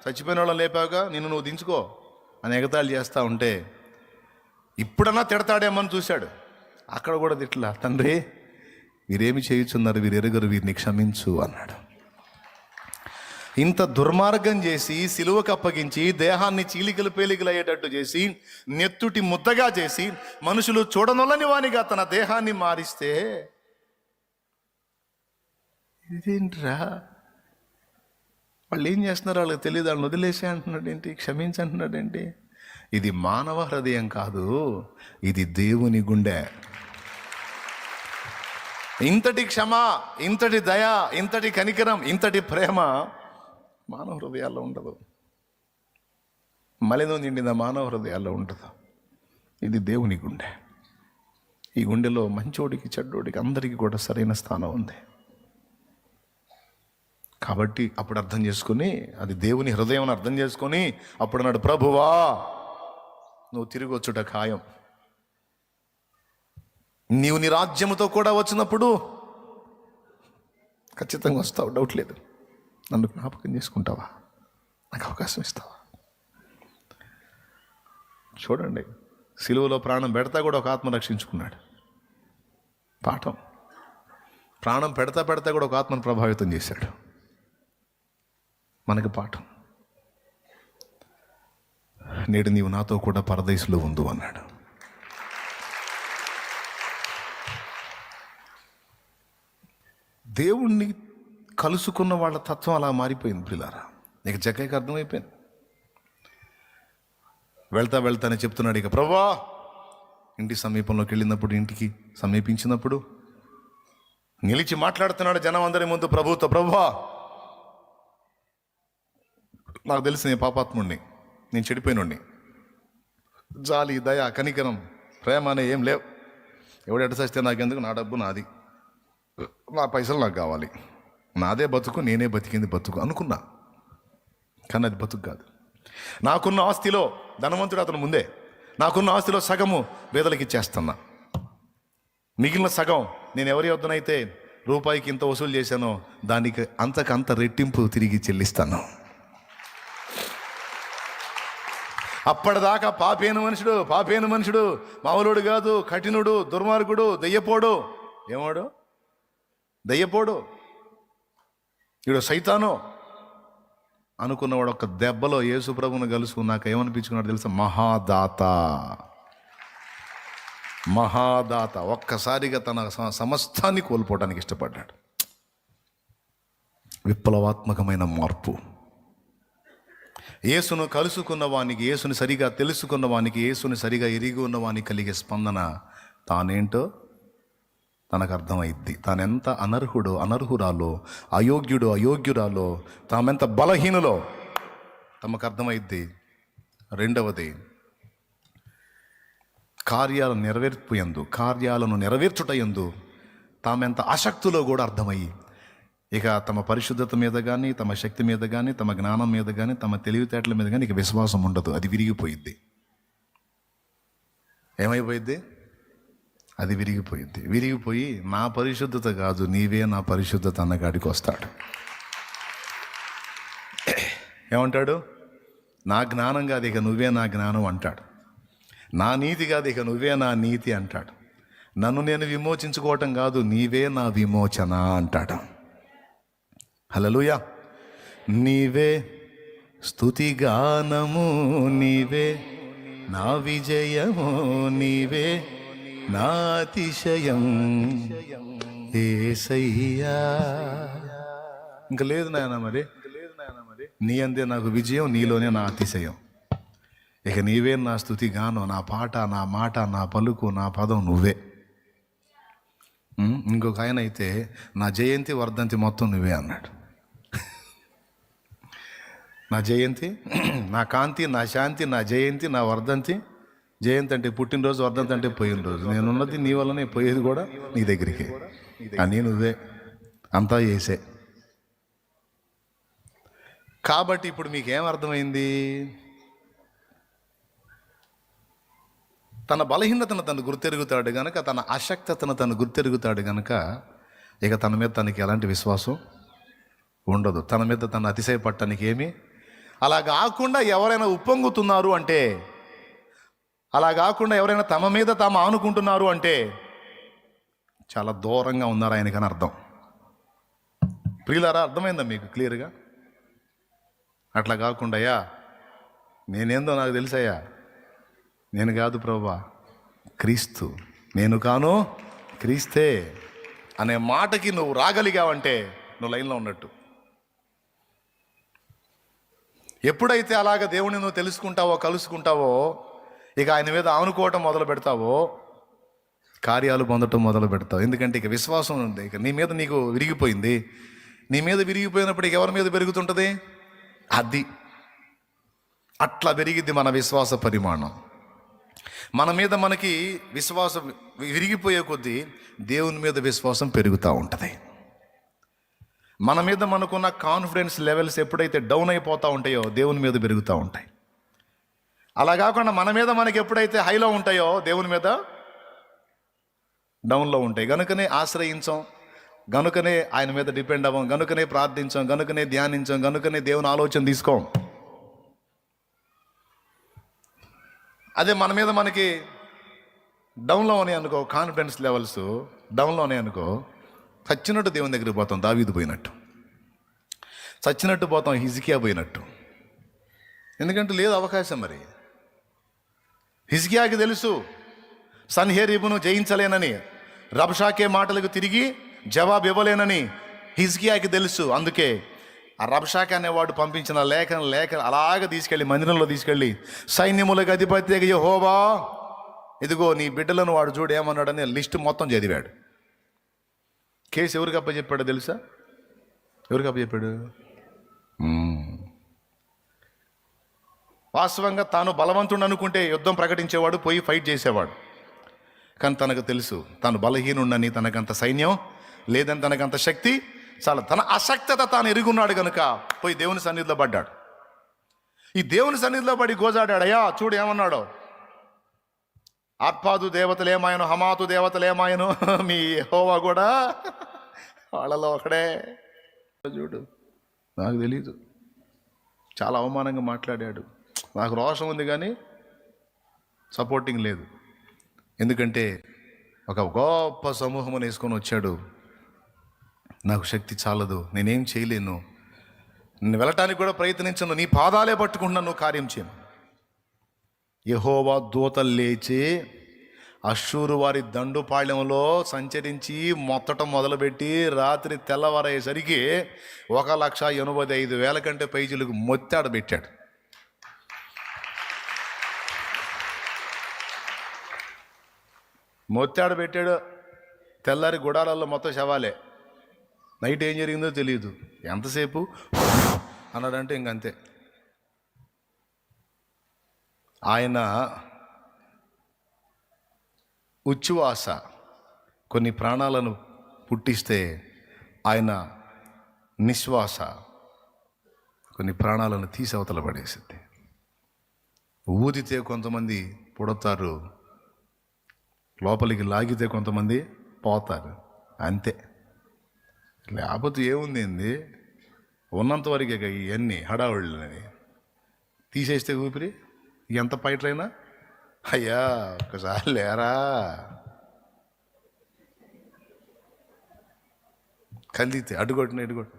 A: చచ్చిపోయిన వాళ్ళని లేపావుగా, నిన్ను నువ్వు దించుకో అని ఎగతాళి చేస్తూ ఉంటే ఇప్పుడన్నా తిడతాడేమని చూశాడు. అక్కడ కూడా తిట్లా, తండ్రి వీరేమి చేయుచున్నారు, వీరు ఎరుగరు, వీరిని క్షమించు అన్నాడు. ఇంత దుర్మార్గం చేసి సిలువకు అప్పగించి దేహాన్ని చీలికలు పేలికలు అయ్యేటట్టు చేసి నెత్తుటి ముద్దగా చేసి మనుషులు చూడనొల్లని వానిగా తన దేహాన్ని మారిస్తే ఇదేంట్రా, వాళ్ళు ఏం చేస్తున్నారు వాళ్ళకి తెలియదు, వాళ్ళని వదిలేసే అంటున్నాడు ఏంటి, క్షమించంటున్నాడు ఏంటి? ఇది మానవ హృదయం కాదు, ఇది దేవుని గుండె. ఇంతటి క్షమ, ఇంతటి దయ, ఇంతటి కనికరం, ఇంతటి ప్రేమ మానవ హృదయాల్లో ఉండదు. మలినం నిండిన మానవ హృదయాల్లో ఉండదు. ఇది దేవుని గుండె. ఈ గుండెలో మంచోడికి చెడ్డోడికి అందరికీ కూడా సరైన స్థానం ఉంది. కాబట్టి అప్పుడు అర్థం చేసుకుని, అది దేవుని హృదయం అని అర్థం చేసుకొని అప్పుడు అన్నాడు, ప్రభువా నువ్వు తిరిగి వచ్చుట ఖాయం. నీవు నీ రాజ్యముతో కూడా వచ్చినప్పుడు ఖచ్చితంగా వస్తావు, డౌట్ లేదు. నన్ను జ్ఞాపకం చేసుకుంటావా? నాకు అవకాశం ఇస్తావా? చూడండి, సిలువలో ప్రాణం పెడతా కూడా ఒక ఆత్మ రక్షించుకున్నాడు. పాఠం. ప్రాణం పెడతా కూడా ఒక ఆత్మను ప్రభావితం చేశాడు. మనకి పాఠం. నేడు నీవు నాతో కూడా పరదేశంలో ఉండు అన్నాడు. దేవుణ్ణి కలుసుకున్న వాళ్ళ తత్వం అలా మారిపోయింది ప్రియులారా. ఇక జక్కయ్యకి అర్థమైపోయింది. వెళ్తానే చెప్తున్నాడు, ఇక ప్రభువా, ఇంటి సమీపంలోకి వెళ్ళినప్పుడు, ఇంటికి సమీపించినప్పుడు నిలిచి మాట్లాడుతున్నాడు జనం అందరి ముందు ప్రభుతో, ప్రభువా, నాకు తెలిసి నేను పాపాత్ముడిని, నేను చెడిపోయినోడిని, జాలి, దయ, కనికరం, ప్రేమ అనే ఏం లేవు. ఎవడు ఎట చేస్తే నాకెందుకు, నా డబ్బు నాది, నా పైసలు నాకు కావాలి, నాదే బతుకు, నేనే బతికింది బతుకు అనుకున్నా. కానీ అది బతుకు కాదు. నాకున్న ఆస్తిలో, ధనవంతుడు అతను ముందే, నాకున్న ఆస్తిలో సగము పేదలకు ఇచ్చేస్తున్నా, మిగిలిన సగం నేను ఎవరి వద్దనైతే రూపాయికి ఇంత వసూలు చేశానో దానికి అంతకంత రెట్టింపు తిరిగి చెల్లిస్తాను. అప్పటిదాకా పాపేను మనుషుడు, మామూలుడు కాదు, కఠినుడు, దుర్మార్గుడు, దయ్యపోడు, ఏమాడు దయ్యపోడు, ఈడు సైతాను అనుకున్నవాడు ఒక దెబ్బలో యేసు ప్రభువును కలుసుకున్నాక ఏమనిపించుకున్నాడు తెలుసా? మహాదాత. ఒక్కసారిగా తన సమస్తాన్ని కోల్పోవడానికి ఇష్టపడ్డాడు. విప్లవాత్మకమైన మార్పు. యేసును కలుసుకున్న వానికి, యేసుని సరిగా తెలుసుకున్న వానికి, యేసుని సరిగా ఎరిగి ఉన్నవానికి కలిగే స్పందన తానేంటో తనకు అర్థమైద్ది. తానెంత అనర్హురాలో, అయోగ్యురాలో, తామెంత బలహీనులో తమకు అర్థమైద్ది. రెండవది, కార్యాలను నెరవేర్చుటయందు తామెంత ఆసక్తిలో కూడా అర్థమయ్యి, ఇక తమ పరిశుద్ధత మీద కానీ, తమ శక్తి మీద కానీ, తమ జ్ఞానం మీద కానీ, తమ తెలివితేటల మీద కానీ ఇక విశ్వాసం ఉండదు. అది విరిగిపోయిద్ది. ఏమైపోయిద్ది? అది విరిగిపోయి నా పరిశుద్ధత కాదు, నీవే నా పరిశుద్ధత అన్నగాడికి వస్తాడు. ఏమంటాడు? నా జ్ఞానం కాదు, ఇక నువ్వే నా జ్ఞానం అంటాడు. నా నీతి కాదు, ఇక నువ్వే నా నీతి అంటాడు. నన్ను నేను విమోచించుకోవటం కాదు, నీవే నా విమోచన అంటాడు. హల్లెలూయా. నీవే స్తుతిగానము, నీవే నా విజయము, నీవే నా అతిశయం యేసయ్యా. ఇంకా లేదు నాయన, మరి నీ అందే నాకు విజయం, నీలోనే నా అతిశయం. ఇక నీవే నా స్తుతి గానం, నా పాట, నా మాట, నా పలుకు, నా పదం నువ్వే. ఇంకొక ఆయన అయితే నా జయంతి వర్ధంతి మొత్తం నువ్వే అన్నాడు. నా జయంతి, నా కాంతి, నా శాంతి, నా జయంతి, నా వర్ధంతి. జయంతి అంటే పుట్టినరోజు, వర్ధంతి అంటే పోయిన రోజు. నేనున్నది నీ వల్లనే, పోయేది కూడా నీ దగ్గరికి. అని నువ్వే అంతా చేసే. కాబట్టి ఇప్పుడు మీకేం అర్థమైంది? తన బలహీనతను తను గుర్తెరుగుతాడు గనక, తన అశక్తతను తను గుర్తెరుగుతాడు గనక ఇక తన మీద తనకి ఎలాంటి విశ్వాసం ఉండదు. తన మీద తను అతిశయపడటానికి ఏమి. అలా కాకుండా ఎవరైనా ఉప్పొంగుతున్నారు అంటే, అలా కాకుండా ఎవరైనా తమ మీద తాము ఆనుకుంటున్నారు అంటే చాలా దూరంగా ఉన్నారు ఆయనకని అర్థం. ప్రియులారా, అర్థమైందా మీకు క్లియర్గా? అట్లా కాకుండా, అయ్యా నేనేందో నాకు తెలుసయ్యా, నేను కాదు ప్రభువా, క్రీస్తు, నేను కాను క్రీస్తే అనే మాటకి నువ్వు రాగలిగావంటే నువ్వు లైన్లో ఉన్నట్టు. ఎప్పుడైతే అలాగ దేవుని నువ్వు తెలుసుకుంటావో, కలుసుకుంటావో, ఇక ఆయన మీద ఆనుకోవటం మొదలు పెడతావో, కార్యాలు పొందటం మొదలు పెడతావు. ఎందుకంటే ఇక విశ్వాసం ఉంది. ఇక నీ మీద నీకు విరిగిపోయింది. నీ మీద విరిగిపోయినప్పుడు ఇక ఎవరి మీద పెరుగుతుంటుంది? అది అట్లా పెరిగిద్ది మన విశ్వాస పరిమాణం. మన మీద మనకి విశ్వాసం విరిగిపోయే కొద్దీ దేవుని మీద విశ్వాసం పెరుగుతూ ఉంటుంది. మన మీద మనకున్న కాన్ఫిడెన్స్ లెవెల్స్ ఎప్పుడైతే డౌన్ అయిపోతూ ఉంటాయో దేవుని మీద పెరుగుతూ ఉంటాయి. అలా కాకుండా మన మీద మనకి ఎప్పుడైతే హైలో ఉంటాయో దేవుని మీద డౌన్లో ఉంటాయి. కనుకనే ఆశ్రయించం, గనుకనే ఆయన మీద డిపెండ్ అవ్వం, గనుకనే ప్రార్థించాం, గనుకనే ధ్యానించాం, గనుకనే దేవుని ఆలోచన తీసుకోం. అదే మన మీద మనకి డౌన్లో ఉన్నాయి అనుకో, కాన్ఫిడెన్స్ లెవెల్స్ డౌన్లో ఉన్నాయి అనుకో, చచ్చినట్టు దేవుని దగ్గరికి పోతాం, దావీదు పోయినట్టు. చచ్చినట్టు పోతాం, హిజ్కియా పోయినట్టు. ఎందుకంటే లేదు అవకాశం. మరి హిజ్కియాకి తెలుసు సన్హెరీబును జయించలేనని, రబ్షాకే మాటలకు తిరిగి జవాబు ఇవ్వలేనని హిజ్కియాకి తెలుసు. అందుకే ఆ రబ్షాకే అనేవాడు పంపించిన లేఖ అలాగ తీసుకెళ్ళి మందిరంలో తీసుకెళ్ళి, సైన్యములకు అధిపతి యెహోవా, ఇదిగో నీ బిడ్డలను వాడు చూడు ఏమన్నాడని లిస్టు మొత్తం చదివాడు. కేసు ఎవరికి అప్పచెప్పాడో తెలుసా? ఎవరికి అప్పచెప్పాడు? వాస్తవంగా తాను బలవంతుడు అనుకుంటే యుద్ధం ప్రకటించేవాడు, పోయి ఫైట్ చేసేవాడు. కానీ తనకు తెలుసు తాను బలహీనుండని, తనకంత సైన్యం లేదని, తనకంత శక్తి చాలా, తన అశక్తత తాను ఎరుగున్నాడు కనుక పోయి దేవుని సన్నిధిలో పడ్డాడు. ఈ దేవుని సన్నిధిలో పడి గోజాడాడు. అయ్యా చూడు ఏమన్నాడో, ఆర్పాదు దేవతలేమాయను, హమాతు దేవతలేమాయను, మీ యెహోవా కూడా వాళ్ళలో ఒకడే. చూడు, నాకు తెలీదు, చాలా అవమానంగా మాట్లాడాడు. నాకు రోషం ఉంది కానీ సపోర్టింగ్ లేదు. ఎందుకంటే ఒక గొప్ప సమూహం వేసుకొని వచ్చాడు. నాకు శక్తి చాలదు, నేనేం చేయలేను, నేను వెళ్ళటానికి కూడా ప్రయత్నించను, నీ పాదాలే పట్టుకుంటున్నాను, నువ్వు కార్యం చేయను. యెహోవా దూతలు లేచి అష్షూరు వారి దండుపాళ్యంలో సంచరించి మొత్తటం మొదలుపెట్టి రాత్రి తెల్లవారయ్యేసరికి 1,85,000 కంటే పైజీలకు మొత్తాడ పెట్టాడు. మొత్తాడు పెట్టాడు. తెల్లారి గుడారాల్లో మొత్తం శవాలే. నైట్ ఏం జరిగిందో తెలియదు. ఎంతసేపు అన్నాడంటే ఇంకంతే. ఆయన ఉచ్ఛ్వాస కొన్ని ప్రాణాలను పుట్టిస్తే, ఆయన నిశ్వాస కొన్ని ప్రాణాలను తీసి అవతల పడేసింది. ఊదితే కొంతమంది పుడతారు, లోపలికి లాగితే కొంతమంది పోతారు, అంతే. లేకపోతే ఏముంది, ఏంది ఉన్నంత వరకే ఇవన్నీ హడావుళ్ళని తీసేస్తే ఊపిరి ఎంత పైట్లైనా. అయ్యా ఒకసారి లేరా, కలిగితే అడ్డుకొట్టిన ఎడుగొట్టు.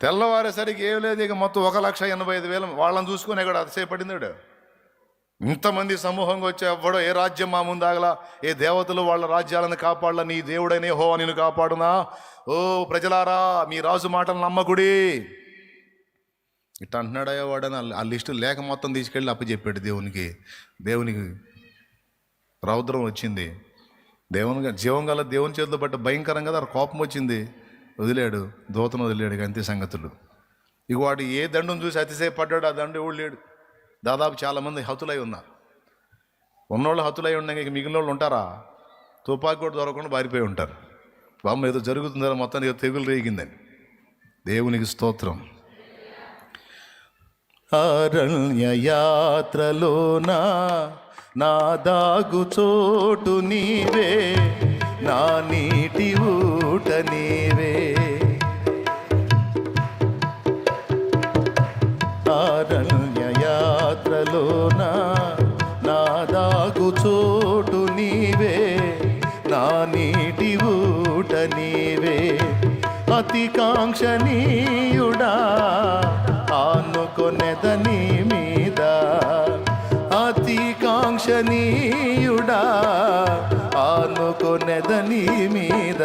A: తెల్లవారేసరికి ఏం లేదు, ఇక మొత్తం 1,85,000 వాళ్ళని చూసుకుని ఇక్కడ అతిశయపడింది. ఇంతమంది సమూహంగా వచ్చి ఎవ్వడో ఏ రాజ్యం మా ముందు ఆగలా, ఏ దేవతలు వాళ్ళ రాజ్యాలను కాపాడలా, నీ దేవుడైన యెహోవా నిన్ను కాపాడునా. ఓ ప్రజలారా, మీ రాజు మాటలు నమ్మకుడి ఇట్లా అంటున్నాడయ్యా వాడని ఆ లిస్టు లేఖ మొత్తం తీసుకెళ్ళి అప్పచెప్పాడు దేవునికి. దేవునికి రౌద్రం వచ్చింది. జీవం గల దేవుని చేతిలో పట్ట భయంకరం కదా, కోపం వచ్చింది, వదిలాడు, దూతను వదిలాడు. అంతే సంగతులు. ఇక వాడు ఏ దండును చూసి అతిశయ పడ్డాడు, ఆ దండు ఎవడు లేడు. దాదాపు చాలామంది హతులై ఉన్నారు. ఉన్నోళ్ళు హతులై ఉండగా ఇక మిగిలిన వాళ్ళు ఉంటారా? తుపాకి కూడా దొరకకుండా పారిపోయి ఉంటారు. బామ్మ ఏదో జరుగుతుందా, మొత్తానికి ఏదో తెగులు రేగిందని. దేవునికి స్తోత్రం. అరణ్య యాత్రలోనా నా దాగు చోటు నీవే, నా నీటి ఊట నీవే. అరణ్య యాత్రలోనా నా దాగు చోటు నీవే, నా నీటి ఊట నీవే. అతి కాంక్షణీయుడా ఆనుకొనెదని మీద, అతి కాంక్షణీయుడా ఆనుకొనెదని మీద.